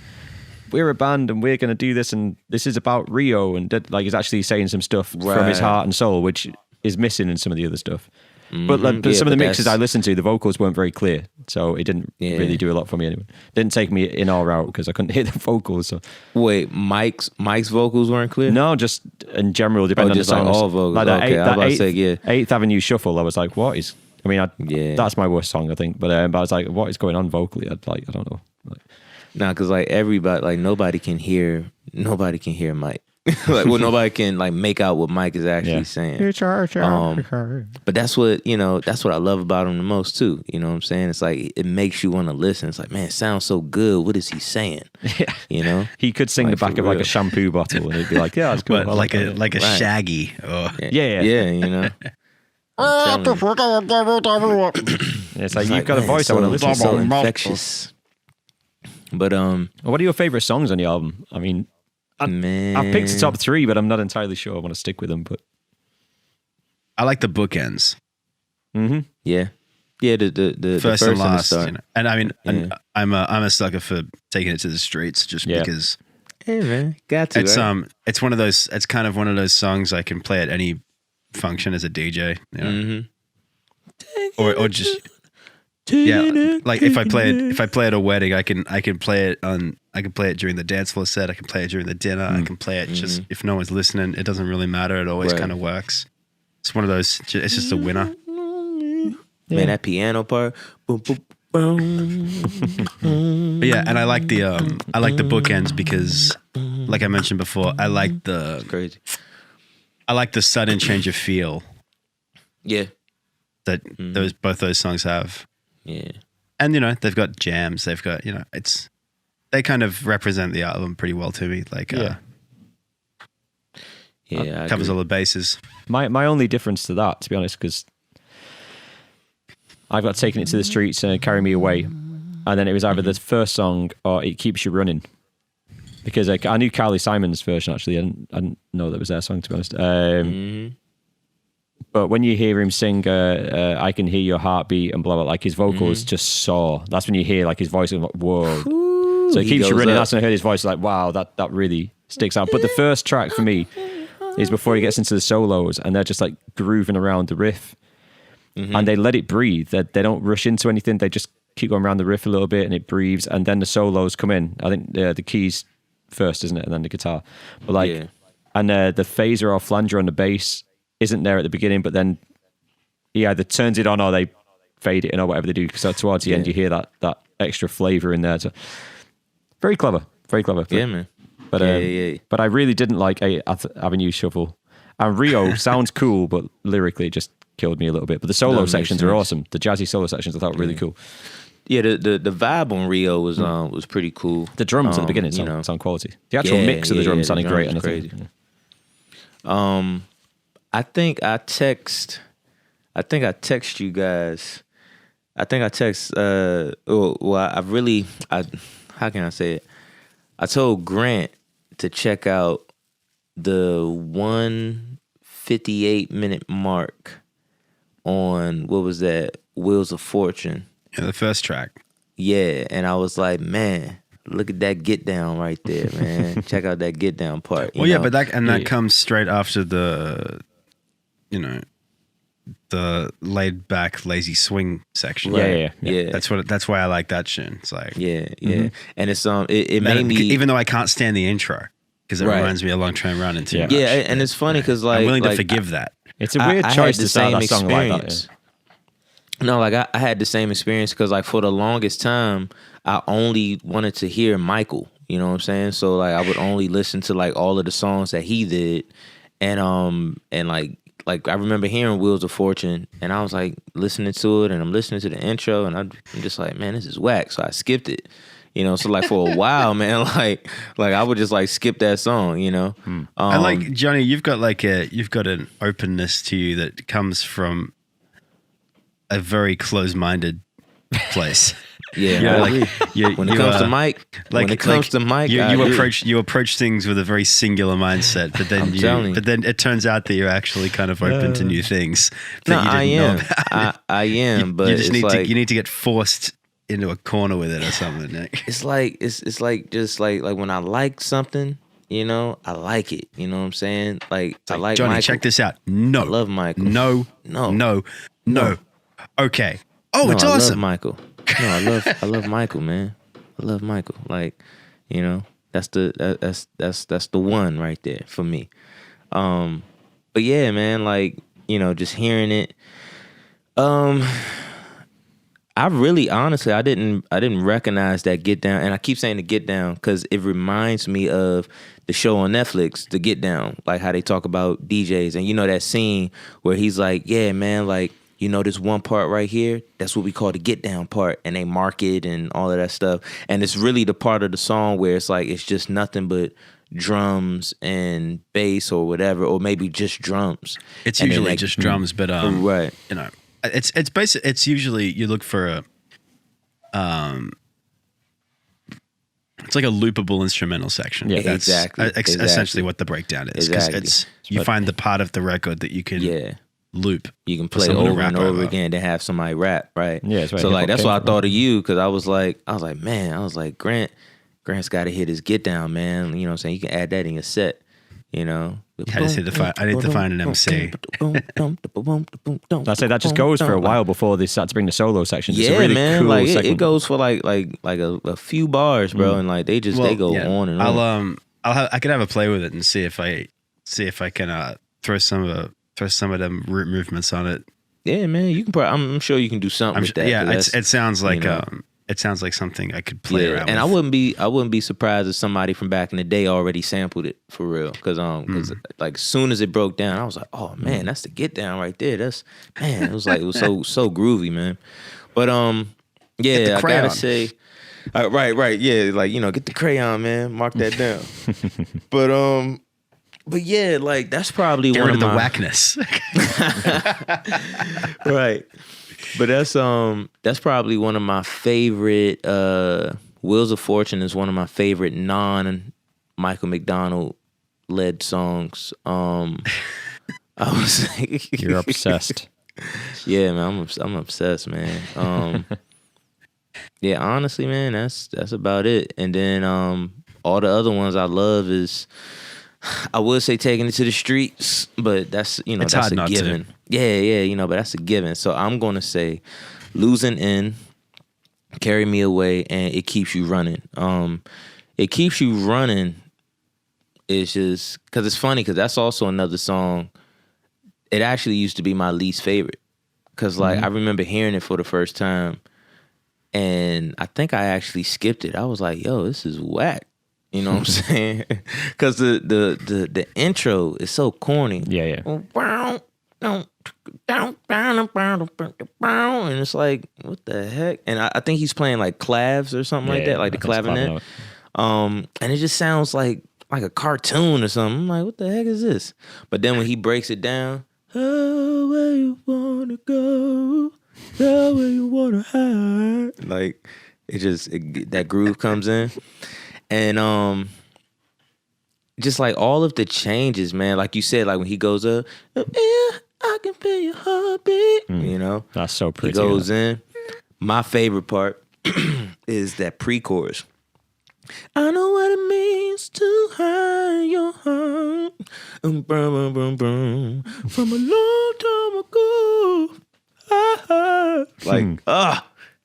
we're a band and we're going to do this and this is about Rio. And like, he's actually saying some stuff from his heart and soul, which is missing in some of the other stuff. But some of the mixes I listened to, the vocals weren't very clear, so it didn't really do a lot for me anyway. Didn't take me in or out because I couldn't hear the vocals. So. Wait, Mike's vocals weren't clear? No, just in general, depending on the songs. Like all vocals. Like okay, I was about to say, yeah. 8th Avenue Shuffle, I was like, what is... I mean, that's my worst song, I think. But I was like, what is going on vocally? I don't know. Nah, because like everybody, like nobody can hear Mike. Like, well, nobody can like make out what Mike is actually saying. But that's what I love about him the most too. You know what I'm saying? It's like it makes you want to listen. It's like, man, it sounds so good. What is he saying? Yeah. He could sing the back of like a shampoo bottle and he'd be like, yeah, it's cool. But like a Shaggy. Oh. Yeah. It's like, you've got a voice I want to listen to. So infectious. But what are your favorite songs on the album? I mean, I've picked the top 3, but I'm not entirely sure I want to stick with them. But I like the bookends. Mm-hmm. Yeah. The first and last. And I mean, I'm a sucker for Taking It to the Streets, just because. Hey man, got to. It's one of those. It's kind of one of those songs I can play at any function as a DJ. Or just. Yeah, like if I play it at a wedding, I can play it during the dance floor set. I can play it during the dinner. I can play it just if no one's listening. It doesn't really matter. It always kind of works. It's one of those. It's just a winner. Man, that piano part. Boom, boom, boom. Yeah, and I like the bookends because, like I mentioned before, I like the crazy. I like the sudden change of feel. Yeah, that both those songs have. Yeah. And, they've got jams. They've got, they kind of represent the album pretty well to me. Like, covers all the bases. My only difference to that, to be honest, because I've got Taking It to the Streets and Carry Me Away. And then it was either the first song or It Keeps You Running. Because I knew Carly Simon's version, actually. I didn't know that was their song, to be honest. But when you hear him sing, I Can Hear Your Heartbeat and blah, blah, like his vocals just soar. That's when you hear like his voice and like, whoa. Ooh, so It Keeps You Running. That's when I heard his voice like, wow, that really sticks out. But the first track for me is before he gets into the solos and they're just like grooving around the riff. And they let it breathe. They don't rush into anything. They just keep going around the riff a little bit and it breathes. And then the solos come in. I think the keys first, isn't it? And then the guitar. But and the phaser or flanger on the bass isn't there at the beginning, but then he either turns it on or they fade it in or whatever they do. So towards the end, you hear that extra flavor in there. So, very clever. Yeah, man. But but I really didn't like 8th Avenue Shuffle. And Rio sounds cool, but lyrically it just killed me a little bit. But the solo sections are awesome. The jazzy solo sections I thought were really cool. Yeah, the vibe on Rio was pretty cool. The drums at the beginning sound quality. The actual mix of the drums sounded great. And crazy. I think I text you guys. How can I say it? I told Grant to check out the 1:58 mark on what was that? Wheels of Fortune. Yeah, the first track. Yeah, and I was like, man, look at that get down right there, man. Check out that get down part. Well, yeah, but that comes straight after the, the laid back lazy swing section. Right. Yeah. That's why I like that tune. It's like yeah, and it's it made me, even though I can't stand the intro because it reminds me of Long Train Running too much. Yeah, and it's funny because like I'm willing to like, forgive that. It's a weird I choice had the to start same that song like that. experience. No, like I had the same experience because like for the longest time, I only wanted to hear Michael. You know what I'm saying? So like I would only listen to like all of the songs that he did, and like I remember hearing Wheels of Fortune, and I was like listening to it, and I'm listening to the intro, and I'm just like, man, this is whack. So I skipped it. You know, so like for a while, man, like I would just like skip that song. You know, I like Johnny. You've got an openness to you that comes from a very close-minded place. Yeah, when it comes to Mike, you approach things with a very singular mindset, but then it turns out that you're actually kind of open to new things. That you didn't know about. I am, but you just it's you need to get forced into a corner with it or something. Nick. It's like just like when I like something, you know, I like it. You know what I'm saying? Like I like Johnny. Michael. Check this out. No, I love Michael. No. Okay. Oh, it's awesome. I love Michael. No, I love Michael, man. I love Michael. Like, you know, that's the one right there for me. But yeah, man, like, you know, just hearing it. I really, honestly, I didn't recognize that Get Down, and I keep saying the Get Down because it reminds me of the show on Netflix, The Get Down, like how they talk about DJs, and you know that scene where he's like, yeah, man, like, you know, this one part right here, that's what we call the get down part. And they mark it and all of that stuff. And it's really the part of the song where it's like, it's just nothing but drums and bass or whatever, or maybe just drums. It's and usually like, just drums, but, right. You know, it's basic. It's usually, you look for it's like a loopable instrumental section. Yeah, That's exactly. Essentially what the breakdown is. Exactly. You find the part of the record that you can loop. You can play over and over again to have somebody rap, right? Yeah, that's right. So like that's why I thought of you, because I was like, man, Grant's got to hit his get down, man. You know what I'm saying? You can add that in your set, you know. I need to find an MC. I say that just goes for a while before they start to bring the solo sections. It's Yeah, a really man. cool Like segment. it goes for like a few bars, bro, and like they go on and on. I could have a play with it and see if I can throw some of them root movements on it. Yeah, man. You can I'm sure you can do something with that. Yeah, it sounds like it sounds like something I could play around and with. I wouldn't be surprised if somebody from back in the day already sampled it for real. Because like as soon as it broke down, I was like, oh man, that's the get down right there. It was so groovy, man. But yeah, I gotta say, right, yeah, like, you know, get the crayon, man, mark that down. But yeah, like that's probably Get one rid of the my whackness. right. But that's probably one of my favorite. Wheels of Fortune is one of my favorite non-Michael McDonald led songs. I was like, You're obsessed. Yeah, man, I'm obsessed, man. Yeah, honestly, man, that's about it. And then all the other ones I love is, I would say Taking It to the Streets, but that's, you know, It's that's hard a not given. to. Yeah, you know, but that's a given. So I'm gonna say Losing In, Carry Me Away, and It Keeps You Running. It Keeps You Running is just because it's funny, because that's also another song. It actually used to be my least favorite, because like I remember hearing it for the first time, and I think I actually skipped it. I was like, yo, this is whack. You know what I'm saying? Because the intro is so corny. Yeah. And it's like, what the heck? And I think he's playing like clavs or something like that, like the clavinet. And it just sounds like a cartoon or something. I'm like, what the heck is this? But then when he breaks it down, oh, where you wanna go? Oh, where you wanna hide? Like, that groove comes in. And just like all of the changes, man. Like you said, like when he goes up, yeah, I can feel your heartbeat. You know, That's so he pretty. goes in. My favorite part is that pre-chorus. I know what it means to hide your heart. Brum, brum, brum, brum. From a long time ago. Like,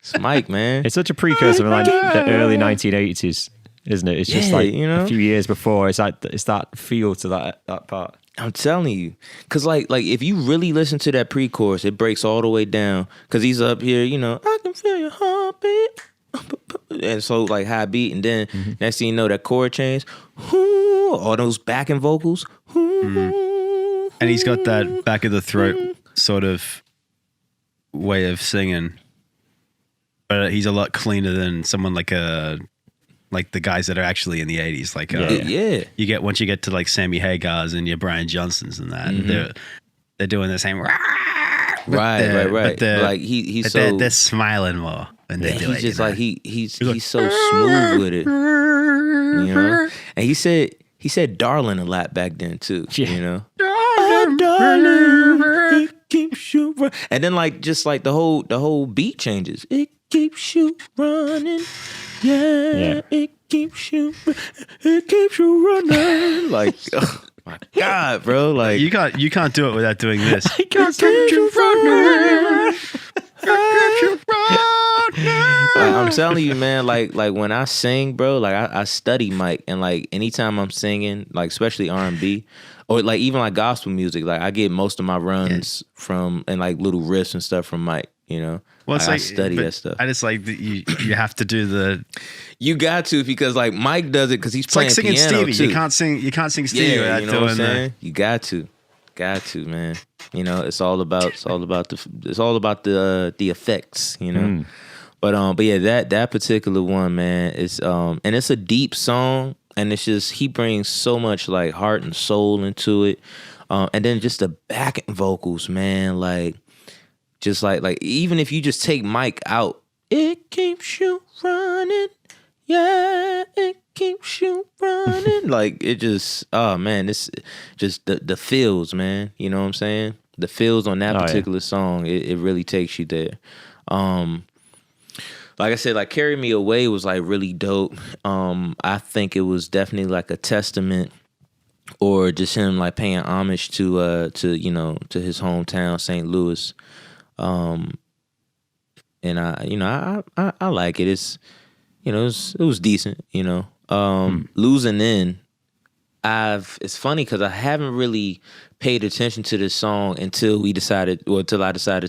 it's Mike, man. It's such a precursor of like the early 1980s, isn't it? It's just Yeah, like you know? a few years before. It's like it's that feel to that part. I'm telling you, cause like if you really listen to that pre-chorus, it breaks all the way down. Cause he's up here, you know, I can feel your heartbeat, and so like high beat, and then next thing you know, that chord change, all those backing vocals, And he's got that back of the throat sort of way of singing, but he's a lot cleaner than someone like the guys that are actually in the 80s. Like, yeah. you get once you get to like Sammy Hagar's and your Brian Johnsons and that, they're doing the same. Right. But Like he's so they're smiling more when they do he's it. just you know? like he's so smooth with it, you know. And he said "darling" a lot back then too, you know. Darling, it keeps you run. And then like just like the whole beat changes. It keeps you running, yeah. It keeps you running. Like, oh my God, bro! Like you can't do it without doing this. I can't keep you running. Like, I'm telling you, man. Like when I sing, bro. Like I study Mike, and like anytime I'm singing, like especially R&B, or like even like gospel music, like I get most of my runs from and like little riffs and stuff from Mike. You know, Well, it's I like, study but that stuff. I just like that you have to do the. You got to, because like Mike does it because he's It's like playing singing piano Stevie. too. You can't sing Stevie without you know what I'm doing saying? You got to, man. You know, it's all about the effects. You know, but yeah, that particular one, man, is and it's a deep song, and it's just he brings so much like heart and soul into it, and then just the backing vocals, man, like. Just like even if you just take Mike out, it keeps you running, yeah, it keeps you running. Like it just, oh man, it's just the feels, man. You know what I'm saying? The feels on that particular song, it really takes you there. Like I said, like "Carry Me Away" was like really dope. I think it was definitely like a testament, or just him like paying homage to his hometown, St. Louis. And I like it. It's, you know, it was decent, you know. Losing In, it's funny because I haven't really paid attention to this song until I decided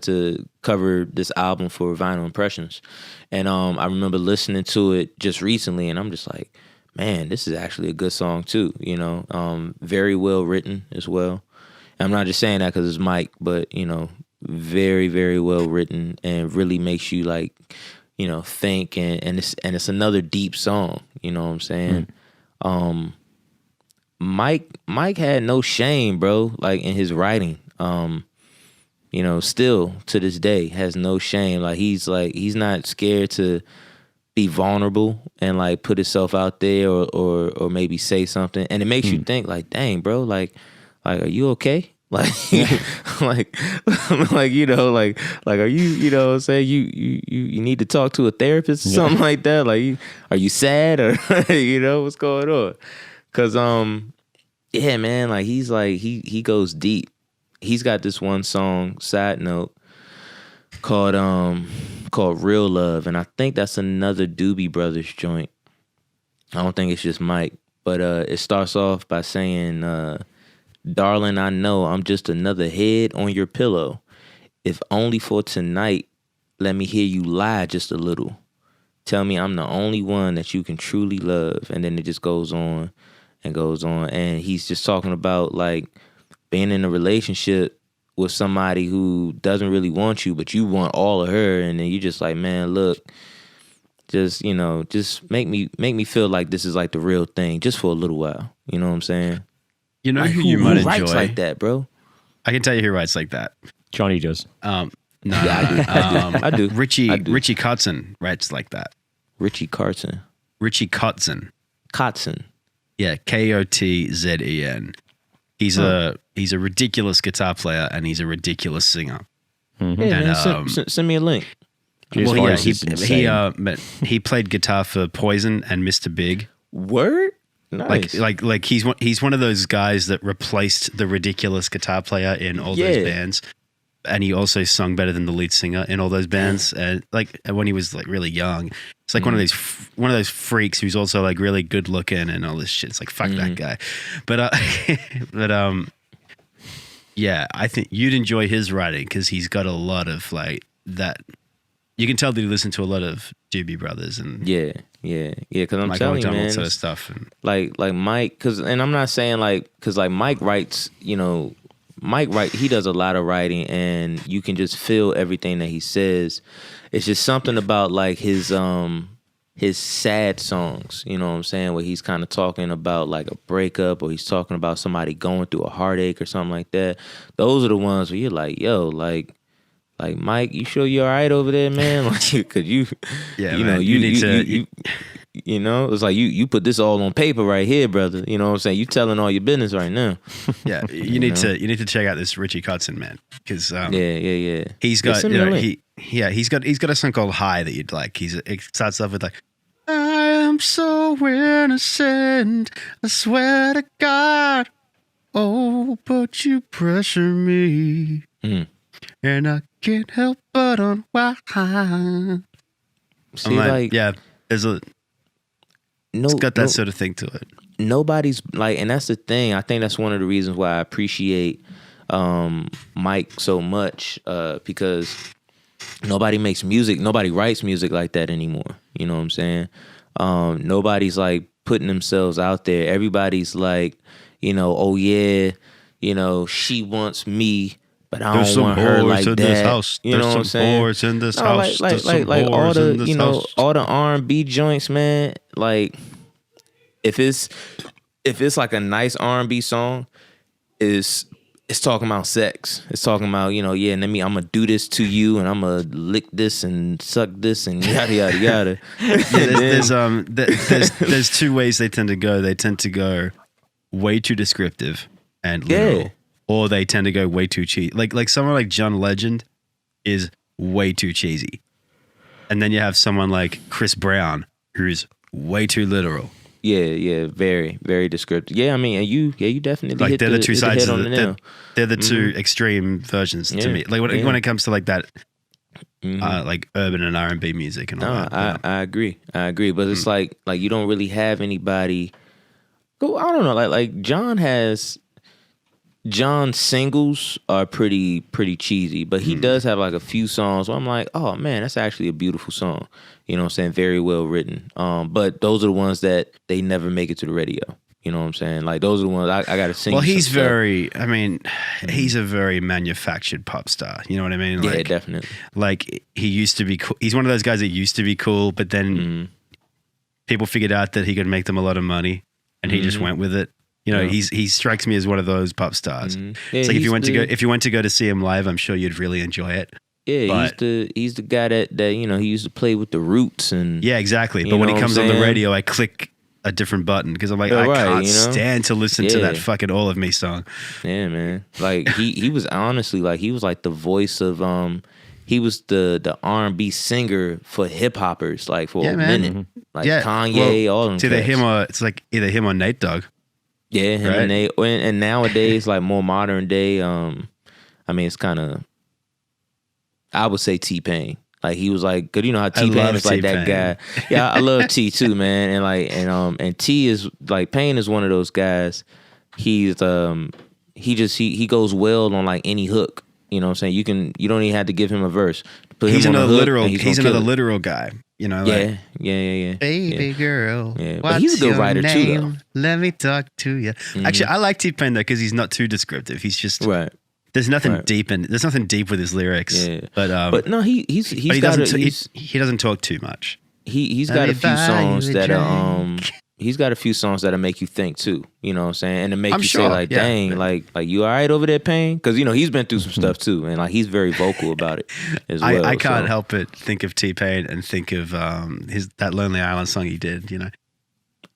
to cover this album for Vinyl Impressions. And I remember listening to it just recently, and I'm just like, man, this is actually a good song too, you know. Very well written as well. And I'm not just saying that because it's Mike, but, you know, very, very well written, and really makes you like, you know, think, and it's another deep song, you know what I'm saying? Mike had no shame, bro, like in his writing. You know, still to this day has no shame. Like he's not scared to be vulnerable and like put himself out there, or maybe say something, and it makes you think like, dang, bro, like are you okay? Like, like, you know, like, are you, you know what I'm saying? You need to talk to a therapist or something like that. Like, are you sad, or, you know, what's going on? Cause, yeah, man, like he goes deep. He's got this one song, side note, called Real Love. And I think that's another Doobie Brothers joint. I don't think it's just Mike, but, it starts off by saying, darling, I know I'm just another head on your pillow. If only for tonight, let me hear you lie just a little. Tell me I'm the only one that you can truly love. And then it just goes on and goes on. And he's just talking about like being in a relationship with somebody who doesn't really want you, but you want all of her. And then you just like, man, look, just, you know, just make me feel like this is like the real thing just for a little while. You know what I'm saying? You know like, who you might who writes enjoy like that, bro? I can tell you who writes like that. Johnny does. No, Yeah, I do. Richie Kotzen writes like that. Richie Kotzen. Richie Kotzen. Kotzen. Yeah, Kotzen. He's a ridiculous guitar player and he's a ridiculous singer. Mm-hmm. Yeah, And, man, send me a link. His Well, yeah, voice is insane. he played guitar for Poison and Mr. Big. Word? Nice. Like he's one of those guys that replaced the ridiculous guitar player in all those bands, and he also sung better than the lead singer in all those bands. And like when he was like really young, it's like one of those freaks who's also like really good looking and all this shit. It's like fuck that guy, but yeah, I think you'd enjoy his writing because he's got a lot of like that. You can tell that he listened to a lot of Doobie Brothers and yeah. Because I'm Michael telling you, McDonald man, sort of stuff. And like Mike, and I'm not saying because Mike writes, he does a lot of writing, and you can just feel everything that he says. It's just something about like his sad songs, you know what I'm saying, where he's kind of talking about like a breakup, or he's talking about somebody going through a heartache or something like that. Those are the ones where you're like, yo, like Mike, you sure you're all right over there, man? Like, could you, yeah, you man, know, you know, it's like you put this all on paper right here, brother. You know what I'm saying? You telling all your business right now. yeah, you need to check out this Richie Kotzen, man, because yeah. he's got Send me a link. he's got a song called High that you'd like. It starts off with like, I am so innocent, I swear to God, oh, but you pressure me. And I can't help but unwind. See, like yeah, it's got that sort of thing to it. Nobody's like, and that's the thing. I think that's one of the reasons why I appreciate Mike so much, because nobody makes music, nobody writes music like that anymore. You know what I'm saying? Nobody's like putting themselves out there. Everybody's like, oh yeah, she wants me, but I don't want her like that. This house. You know what I'm saying? Whores in this house. Like all the all the R&B joints, man. Like if it's like a nice R&B song, it's talking about sex. It's talking about and then I'm gonna do this to you, and I'm gonna lick this and suck this and yada yada yada. There's two ways they tend to go. They tend to go way too descriptive and literal. Or they tend to go way too cheesy. Like someone like John Legend is way too cheesy. And then you have someone like Chris Brown who's way too literal. Yeah, very, very descriptive. Yeah, I mean, and you definitely like hit they're the two sides on the nail. They're the two extreme versions to me. Like when it comes to like that like urban and R&B music and all that. I agree. But it's like you don't really have anybody I don't know, like John's singles are pretty cheesy, but he does have like a few songs where I'm like, oh man, that's actually a beautiful song. You know what I'm saying? Very well written. But those are the ones that they never make it to the radio. You know what I'm saying? Like those are the ones I gotta sing. Well, he's he's a very manufactured pop star. You know what I mean? Like, yeah, definitely. Like he used to be cool. He's one of those guys that used to be cool, but then people figured out that he could make them a lot of money, and he just went with it. He strikes me as one of those pop stars. Yeah, it's like if you went to go to see him live, I'm sure you'd really enjoy it. Yeah, he's the guy that he used to play with the Roots and yeah, exactly. But when he comes on the radio, I click a different button because I'm like, I can't stand to listen to that fucking All of Me song. Yeah, man. Like he was honestly like he was like the voice of he was the R&B singer for hip hoppers like for a minute. Like Kanye, all them. It's either him or either him or Nate Dogg. Yeah, him and Nate. And nowadays, like more modern day, I mean, it's kind of, I would say T-Pain. Like he was like, cause you know how T-Pain is like that guy. Yeah, I love T too, man. And like, and T is like, Pain is one of those guys. He's he goes well on like any hook. You know what I'm saying? You don't even have to give him a verse. He's another literal guy. Yeah. Baby girl. Yeah, but he's a good writer too, though. Let me talk to you. Actually, I like T-Pain though because he's not too descriptive. He's just right. There's nothing deep with his lyrics. Yeah. But no, he doesn't talk too much. He's got a few songs that he's got a few songs that'll make you think too. You know what I'm saying? And to make you say like, dang, like you all right over there, Pain? Because he's been through some stuff too, and like he's very vocal about it as well. I can't help but think of T-Pain and think of that Lonely Island song he did.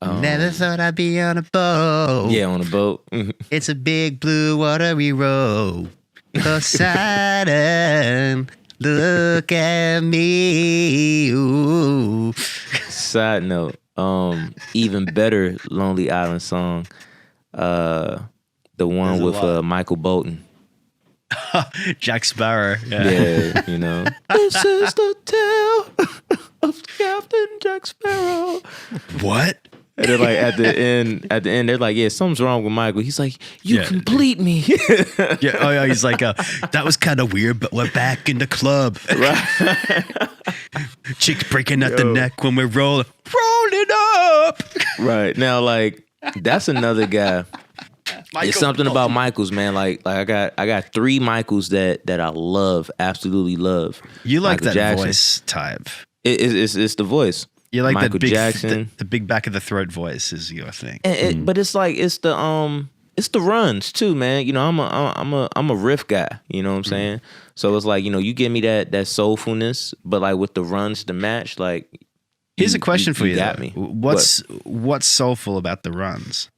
Never thought I'd be on a boat. Yeah, on a boat. It's a big blue watery road. Poseidon, look at me. Ooh. Side note, even better Lonely Island song, the one There's a with lot. Michael Bolton. Jack Sparrow. Yeah, you know. This is the tale of Captain Jack Sparrow. What? And then like at the end, they're like, yeah, something's wrong with Michael. He's like, you Yeah. complete me. Yeah. Oh, yeah. He's like, that was kind of weird, but we're back in the club. Chicks breaking at the neck when we're rolling up. Right. Now, like, that's another guy. It's something about Michaels, man. Like I got 3 Michaels that I love, absolutely love. You like Michael that Jackson. voice type. It's the voice. You like Michael that big Jackson. the big back of the throat voice is your thing. But it's like it's the runs too, man. You know, I'm a riff guy. You know what I'm saying? So it's like, you know, you give me that soulfulness, but like with the runs to match, like. Here's a question for you. Got though. me. What's soulful about the runs?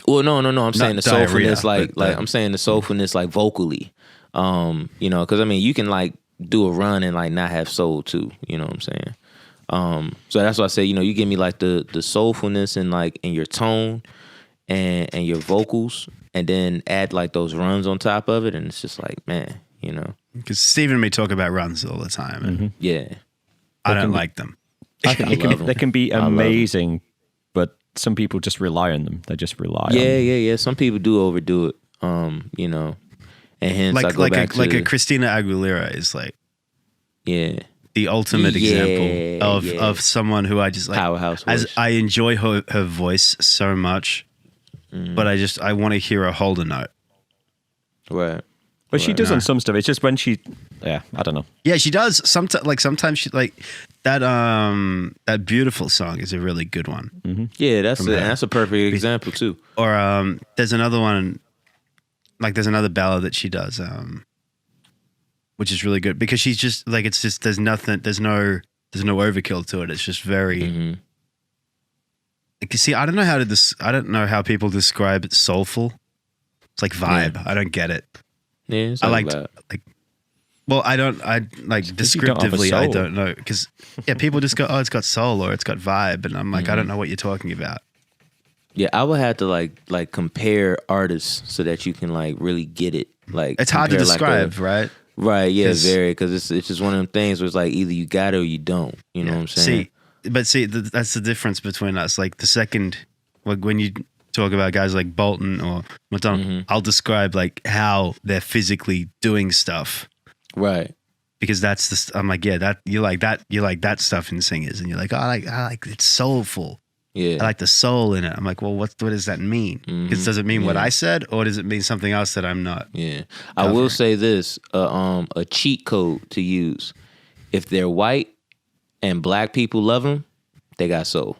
Well, no. I'm saying the diarrhea, soulfulness, like but I'm saying the soulfulness, like vocally. You know, because I mean, you can like do a run and like not have soul too. You know what I'm saying? So that's why I say, you know, you give me like the soulfulness and like in your tone and your vocals, and then add like those runs on top of it, and it's just like, man, you know. Because Stephen and me talk about runs all the time, and Yeah. I don't like them. I think love 'em. they can be I love 'em. amazing, but some people just rely on them. They just rely on them. Yeah. Some people do overdo it. You know, and hence I go back to a Christina Aguilera is like yeah. the ultimate Yeah, example of someone who I just like. Powerhouse As voice. I enjoy her voice so much, but I want to hear her hold a note. Right. But she does on some stuff. It's just when I don't know. Yeah, she does. Sometimes she like that. That beautiful song is a really good one. Yeah, that's a perfect example too. Or there's another one, like there's another ballad that she does, which is really good because she's just like it's just there's no overkill to it. It's just very. Like, you see, I don't know how people describe it soulful. It's like vibe. I don't get it. Yeah, it's I like like that. Well, I like you don't have a descriptively. I soul. don't know because people just go, oh, it's got soul or it's got vibe, and I'm like, I don't know what you're talking about. Yeah, I would have to like compare artists so that you can like really get it. Like It's hard to compare, like, describe, right? Right, yeah, 'Cause- very, because it's just one of them things where it's like either you got it or you don't. You know what I'm saying? That's the difference between us. Like the second, like when you talk about guys like Bolton or McDonald, I'll describe like how they're physically doing stuff Right. because that's I'm like, yeah, that you like that stuff in singers, and you're like, oh, I like it's soulful. Yeah. I like the soul in it. I'm like, well, what does that mean? Because does it mean what I said, or does it mean something else that I'm not? Yeah. I will say this, a cheat code to use. If they're white and black people love them, they got soul.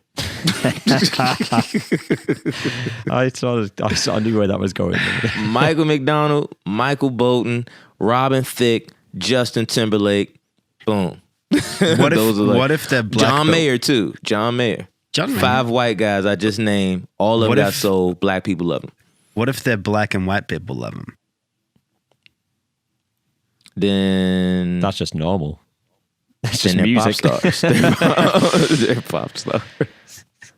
I knew where that was going. Michael McDonald, Michael Bolton, Robin Thicke, Justin Timberlake, boom. What Those are like- what if they're black? John but- Mayer too. John Mayer. John Mayer. 5 white guys I just named. All of them What got if- soul. Black people love them. What if they're black and white people love them? Then That's just normal. It's just then they're music. pop stars. They're pop stars.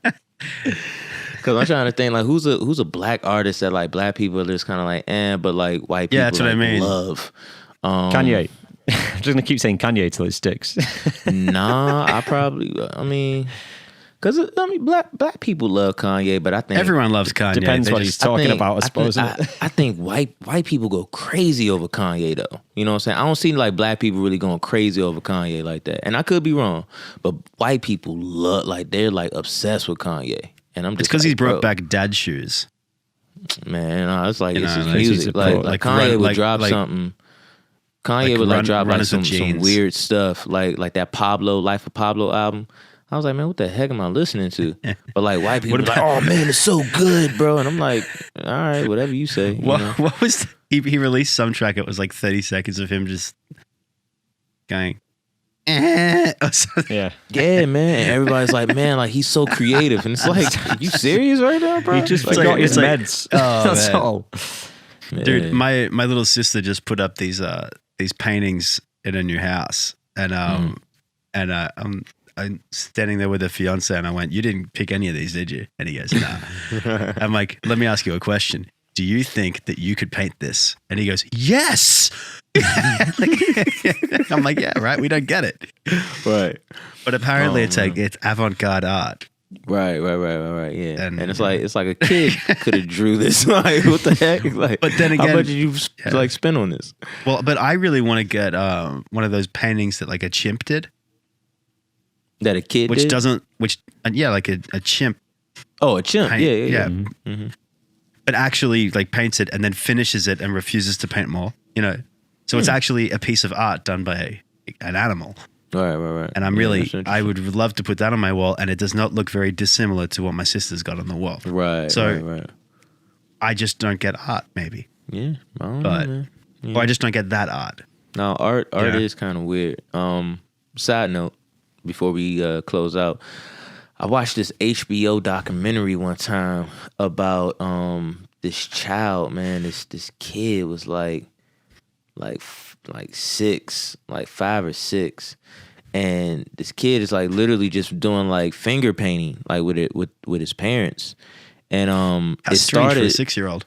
Because I'm trying to think like who's a black artist that like black people are just kind of like but like white people Yeah, that's what I like, mean. love. Kanye. I'm just gonna keep saying Kanye till it sticks. Nah, I mean, because black people love Kanye, but I think Everyone loves Kanye. Depends They what just- he's talking about, I suppose. I think white people go crazy over Kanye though. You know what I'm saying? I don't see like black people really going crazy over Kanye like that. And I could be wrong, but white people love like they're like obsessed with Kanye. And I'm just It's because like, he brought bro, back dad shoes. man. It's like You it's know, his like, music. he's a Like, pro. like Like Kanye run- would like- drop like- something. Kanye like would like run- drop like runners some with jeans. weird stuff, like that Life of Pablo album. I was like, man, what the heck am I listening to? But like white people, What like, about- oh man, it's so good, bro. And I'm like, all right, whatever you say. You know? What was he released some track? It was like 30 seconds of him just going, or something. Yeah. Yeah, man. And everybody's like, man, like he's so creative, and it's like, are you serious right now, bro? He just Like, forgot his it's like- meds. Oh, That's man. all. Dude, yeah. my little sister just put up these paintings in a new house, and I'm standing there with her fiance, and I went, "You didn't pick any of these, did you?" And he goes, "Nah." I'm like, "Let me ask you a question. Do you think that you could paint this?" And he goes, "Yes." I'm like, "Yeah, right. We don't get it." right. But apparently, Oh, it's like it's avant-garde art. Right, yeah, And- and it's like a kid could have drew this. Like, what the heck? Like, But then how again- much did you like spend on this? Well, but I really want to get one of those paintings that like a chimp did, That a kid which did? doesn't, like a chimp. Oh, a chimp. Paint, Yeah. But actually like paints it and then finishes it and refuses to paint more, So it's actually a piece of art done by an animal. Right. And I'm Yeah, really, that's interesting. I would love to put that on my wall, and it does not look very dissimilar to what my sister's got on the wall. Right. So- right. I just don't get art, maybe. Yeah. I don't But- know, man. Or I just don't get that art. No, art Yeah. is kind of weird. Side note, before we close out, I watched this HBO documentary one time about this child, man. This kid was like 6, like 5 or 6, and this kid is like literally just doing like finger painting, like with his parents, and How it strange for a started. 6-year-old.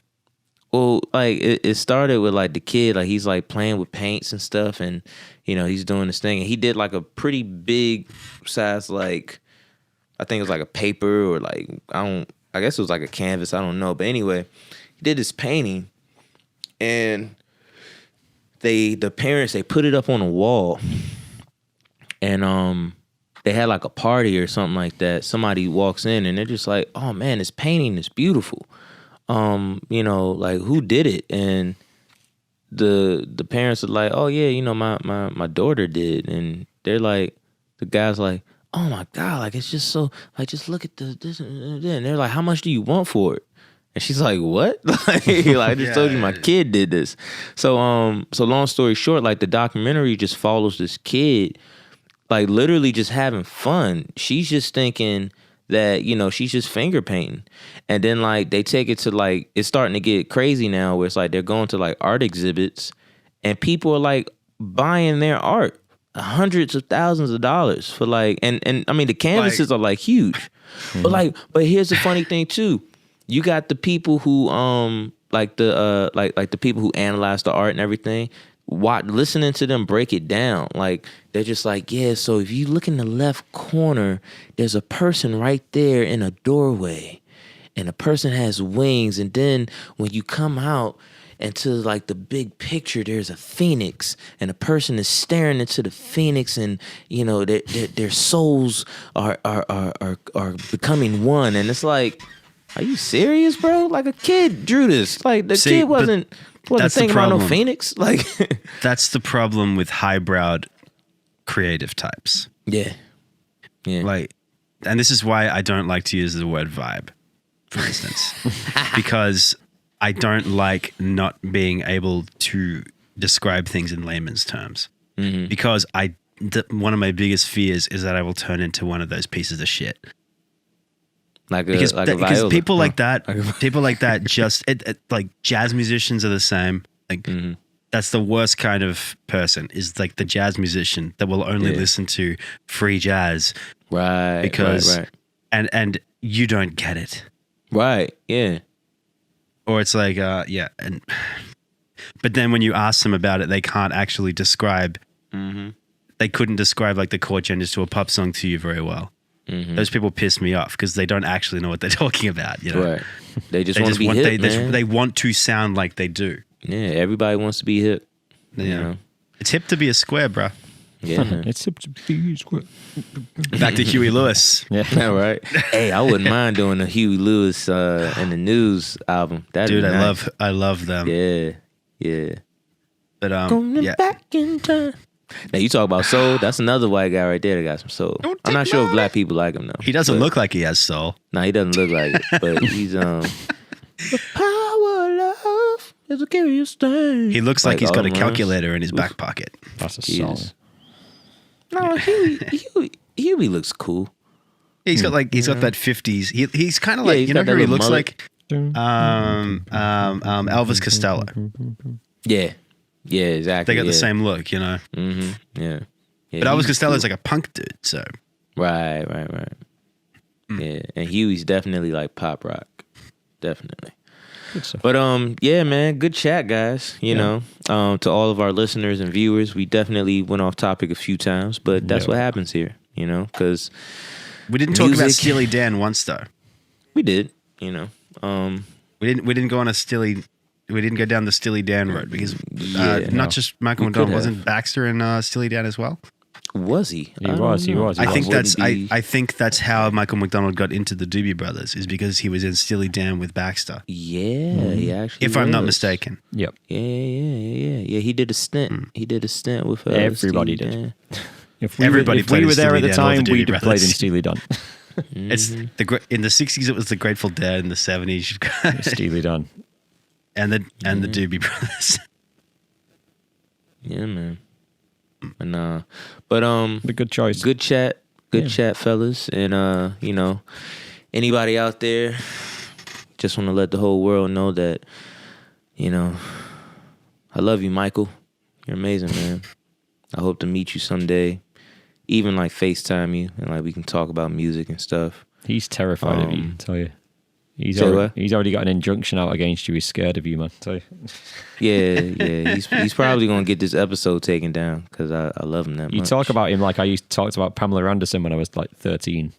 Well, like it started with like the kid, like he's like playing with paints and stuff, and he's doing this thing, and he did like a pretty big size, like I think it was like a paper or like I guess it was like a canvas, I don't know, but anyway, he did this painting, and the parents, they put it up on a wall, and they had like a party or something like that. Somebody walks in and they're just like, "Oh man, this painting is beautiful." Like who did it? And the parents are like, "Oh yeah, my daughter did." And they're like, the guy's like, "Oh my God, like it's just so, like just look at this and they're like, "How much do you want for it?" And she's like, "What?" like I just told you my kid did this. So long story short, like the documentary just follows this kid, like literally just having fun. She's just thinking that, she's just finger painting. And then like they take it to like, it's starting to get crazy now where it's like they're going to like art exhibits and people are like buying their art hundreds of thousands of dollars for like, and I mean the canvases are like huge. But here's the funny thing too. You got the people who like the people who analyze the art and everything, listening to them break it down, like they're just like, yeah, so if you look in the left corner, there's a person right there in a doorway, and the person has wings, and then when you come out into like the big picture, there's a phoenix, and a person is staring into the phoenix, and their souls are becoming one, and it's like, are you serious, bro? Like a kid drew this. Like the See, kid but wasn't that's the thinking about no problem. phoenix. Like That's the problem with highbrowed creative types. yeah. Like, and this is why I don't like to use the word vibe, for instance, because I don't like not being able to describe things in layman's terms. Because one of my biggest fears is that I will turn into one of those pieces of shit. Because viola. people like that, Like just like jazz musicians are the same. Like that's the worst kind of person, is like the jazz musician that will only listen to free jazz, right. because right. and you don't get it, Right. Yeah. or it's like and but then when you ask them about it, they can't actually describe. They couldn't describe like the chord changes to a pop song to you very well. Those people piss me off because they don't actually know what they're talking about. Right. They just They want to be hip, man. they want to sound like they do. Yeah. Everybody wants to be hip. Yeah. You know? It's hip to be a square, bro. Yeah. Man. It's up to be square. Back to Huey Lewis. Yeah. All right. Hey, I wouldn't mind doing a Huey Lewis and the News album. That'd Dude, be I nice. love them. Yeah. Yeah. But Going yeah. back in time. Now you talk about soul. That's another white guy right there that got some soul. I'm not sure if black people like him though. He doesn't but- look like he has soul. No, he doesn't look like it. But he's The power of love is a curious thing. He looks like he's got a all the calculator in his back pocket. That's a Jesus. song. No, Huey looks cool. He's got he's got that 50s. He's kind of like, he's you know got who that he little looks mullet. like? Elvis Costello. Yeah, exactly. They got the yeah. same look, you know. Mm-hmm. Yeah. But Elvis he's Costello's cool. like a punk dude, so. Right. Yeah, and Huey's definitely like pop rock, definitely. Good stuff. But yeah, man, good chat, guys. You know, to all of our listeners and viewers, we definitely went off topic a few times, but that's what happens here. You know, because We didn't talk about Music. Steely Dan once though. we did. You know, We didn't go on a Steely. We didn't go down the Steely Dan road because not just Michael We could McDonald, have. wasn't Baxter and Steely Dan as well? was he? He was. I think Wouldn't that's be- I think that's how Michael McDonald got into the Doobie Brothers is because he was in Steely Dan with Baxter. Yeah, he actually. If I'm not was. mistaken. Yep. Yeah. He did a stint. He did a stint with Everybody Steely did. Dan. Everybody if played we in were there Steely at the Dan, all the time, Doobie we'd have played in Brothers. Steely Dan. It's in the 60s it was the Grateful Dead, in the 70s you've got Steely Dan. and the Doobie Brothers. Yeah, man. And but A good choice. good chat, fellas, and you know, anybody out there, just want to let the whole world know that, you know, I love you, Michael. You're amazing, man. I hope to meet you someday, even like FaceTime you, and like we can talk about music and stuff. He's terrified of you, I tell you. He's Say already, what? he's already got an injunction out against you. He's scared of you, man. Tell you. Yeah. He's probably gonna get this episode taken down because I love him that much. You talk about him like I talked about Pamela Anderson when I was like 13.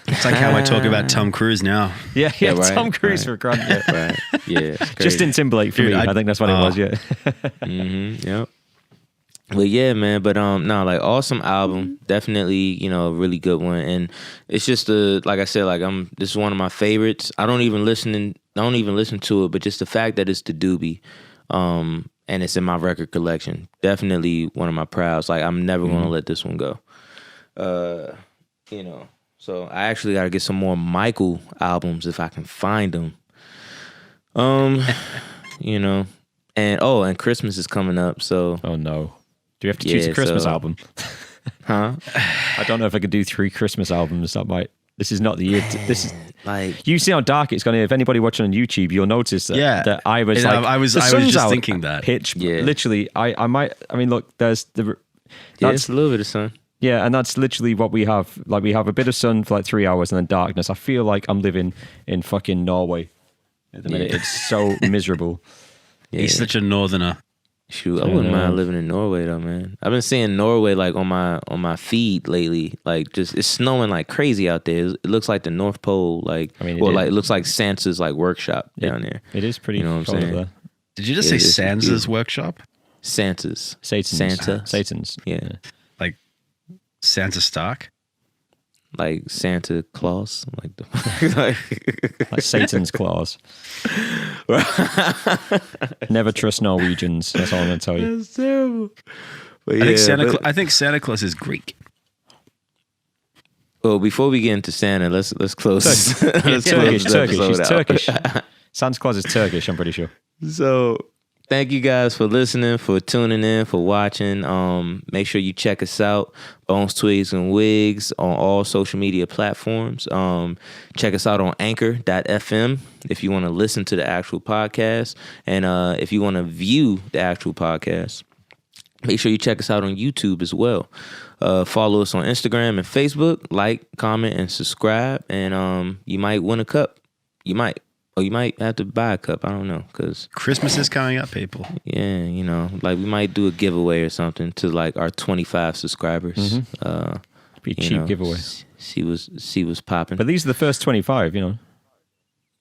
It's like how I talk about Tom Cruise now. Yeah, right, Tom Cruise right. for granted. Yeah. Right? Yeah. it's Justin crazy. Timberlake for Dude, me. I think that's what it was. Yeah. Mm-hmm. Yep. But yeah, man. But no, like awesome album. Definitely, you know, a really good one. And it's just like I said, like this is one of my favorites. I don't even listen to it, but just the fact that it's the Doobie, and it's in my record collection. Definitely one of my prouds. Like I'm never gonna let this one go. You know. So I actually gotta get some more Michael albums if I can find them. You know. And Christmas is coming up, so Oh no. Do we have to choose Yeah, a Christmas so- album? huh? I don't know if I could do 3 Christmas albums. That might. This is not the year. This is. Like You see how dark it's going to. If anybody watching on YouTube, you'll notice that, Yeah. that I was And like, I was the sun's just out, thinking that. pitch. Yeah. Literally, I might. I mean, look, there's the. yeah, That's it's a little bit of sun. yeah, and that's literally what we have. Like we have a bit of sun for like 3 hours and then darkness. I feel like I'm living in fucking Norway at the minute. Yeah. It's so miserable. Yeah. He's such a northerner. Shoot, I wouldn't know. mind living in Norway though, man. I've been seeing Norway like on my feed lately. Like just it's snowing like crazy out there. It looks like the North Pole, like I mean, it or is. like it looks like Santa's like workshop down there. It is pretty. You know what I'm cold saying? up there. Did you just Yeah, say it's Sansa's beautiful. workshop? Santa's. Satan's. Satan's. Yeah. Like Santa Stark? Like Santa Claus. Like the Like Satan's claws. Never trust Norwegians. That's all I'm going to tell you. That's terrible. But I think Santa Claus is Greek. Well, before we get into Santa, let's close. let's Turkish. close Turkish. the He's episode out. Turkish. Santa Claus is Turkish, I'm pretty sure. So thank you guys for listening, for tuning in, for watching. Make sure you check us out, Bones, Twigs, and Wigs on all social media platforms. Check us out on anchor.fm if you want to listen to the actual podcast. And if you want to view the actual podcast, make sure you check us out on YouTube as well. Follow us on Instagram and Facebook. Like, comment, and subscribe. And you might win a cup. You might. Or you might have to buy a cup. I don't know. Because, Christmas is coming up, people. yeah, you know, like we might do a giveaway or something to like our 25 subscribers. Be a You cheap know, giveaway. See what's popping. But these are the first 25, you know.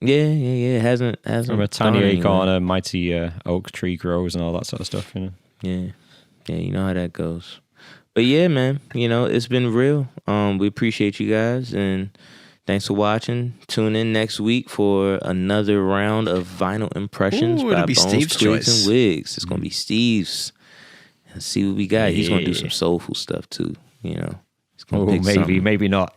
Yeah. It hasn't From a tiny gone acorn, anywhere. a mighty oak tree grows and all that sort of stuff, you know. Yeah, you know how that goes. But yeah, man, you know, it's been real. We appreciate you guys and thanks for watching. Tune in next week for another round of vinyl impressions Ooh, by it'll be Bones, Steve's Twigs, choice. and Wigs. It's gonna be Steve's. Let's see what we got. He's gonna do Yeah. some soulful stuff too. You know, he's gonna Oh, pick something. maybe not.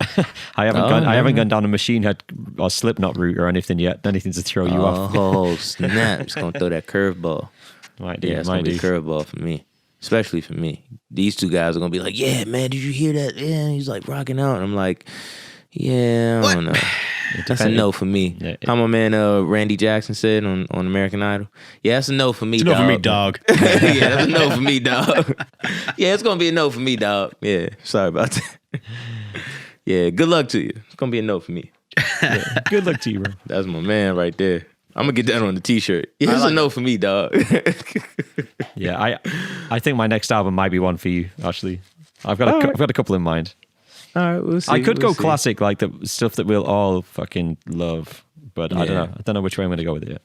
I haven't Oh, gone. I no. haven't gone down a machine head or Slipknot route or anything yet. Anything to throw you off. Oh snap! He's gonna throw that curveball. Might do. Yeah, it's might gonna be do. a curveball for me. especially for me. These two guys are gonna be like, "Yeah, man, did you hear that? Yeah, he's like rocking out." And I'm like, "Yeah, I don't know." That's a no for me. Yeah, How my man Randy Jackson said on American Idol. Yeah, that's a no for me. It's a no for me, dog. Yeah, that's a no for me, dog. Yeah, it's gonna be a no for me, dog. Yeah, sorry about that. Yeah, good luck to you. It's gonna be a no for me. Yeah. Good luck to you, bro. That's my man right there. I'm gonna get that on the t-shirt. Yeah, it's a no for me, dog. Yeah, I think my next album might be one for you. Actually, I've got a couple in mind. All right, we'll see. I could we'll go see. classic, like the stuff that we'll all fucking love, but I don't know. I don't know which way I'm going to go with it yet.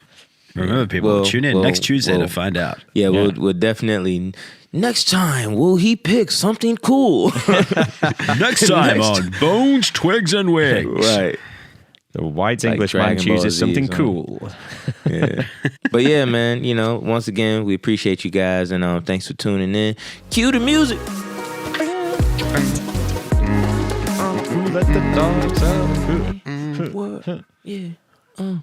Remember, people, tune in next Tuesday to find out. Yeah, we'll definitely. Next time, will he pick something cool? Next time on Bones, Twigs, and Wigs. Right. The white Like English man Dragon Ball chooses Z something or something. cool. Yeah. But yeah, man, once again, we appreciate you guys, and thanks for tuning in. Cue the music. Let the dogs out. What? Yeah.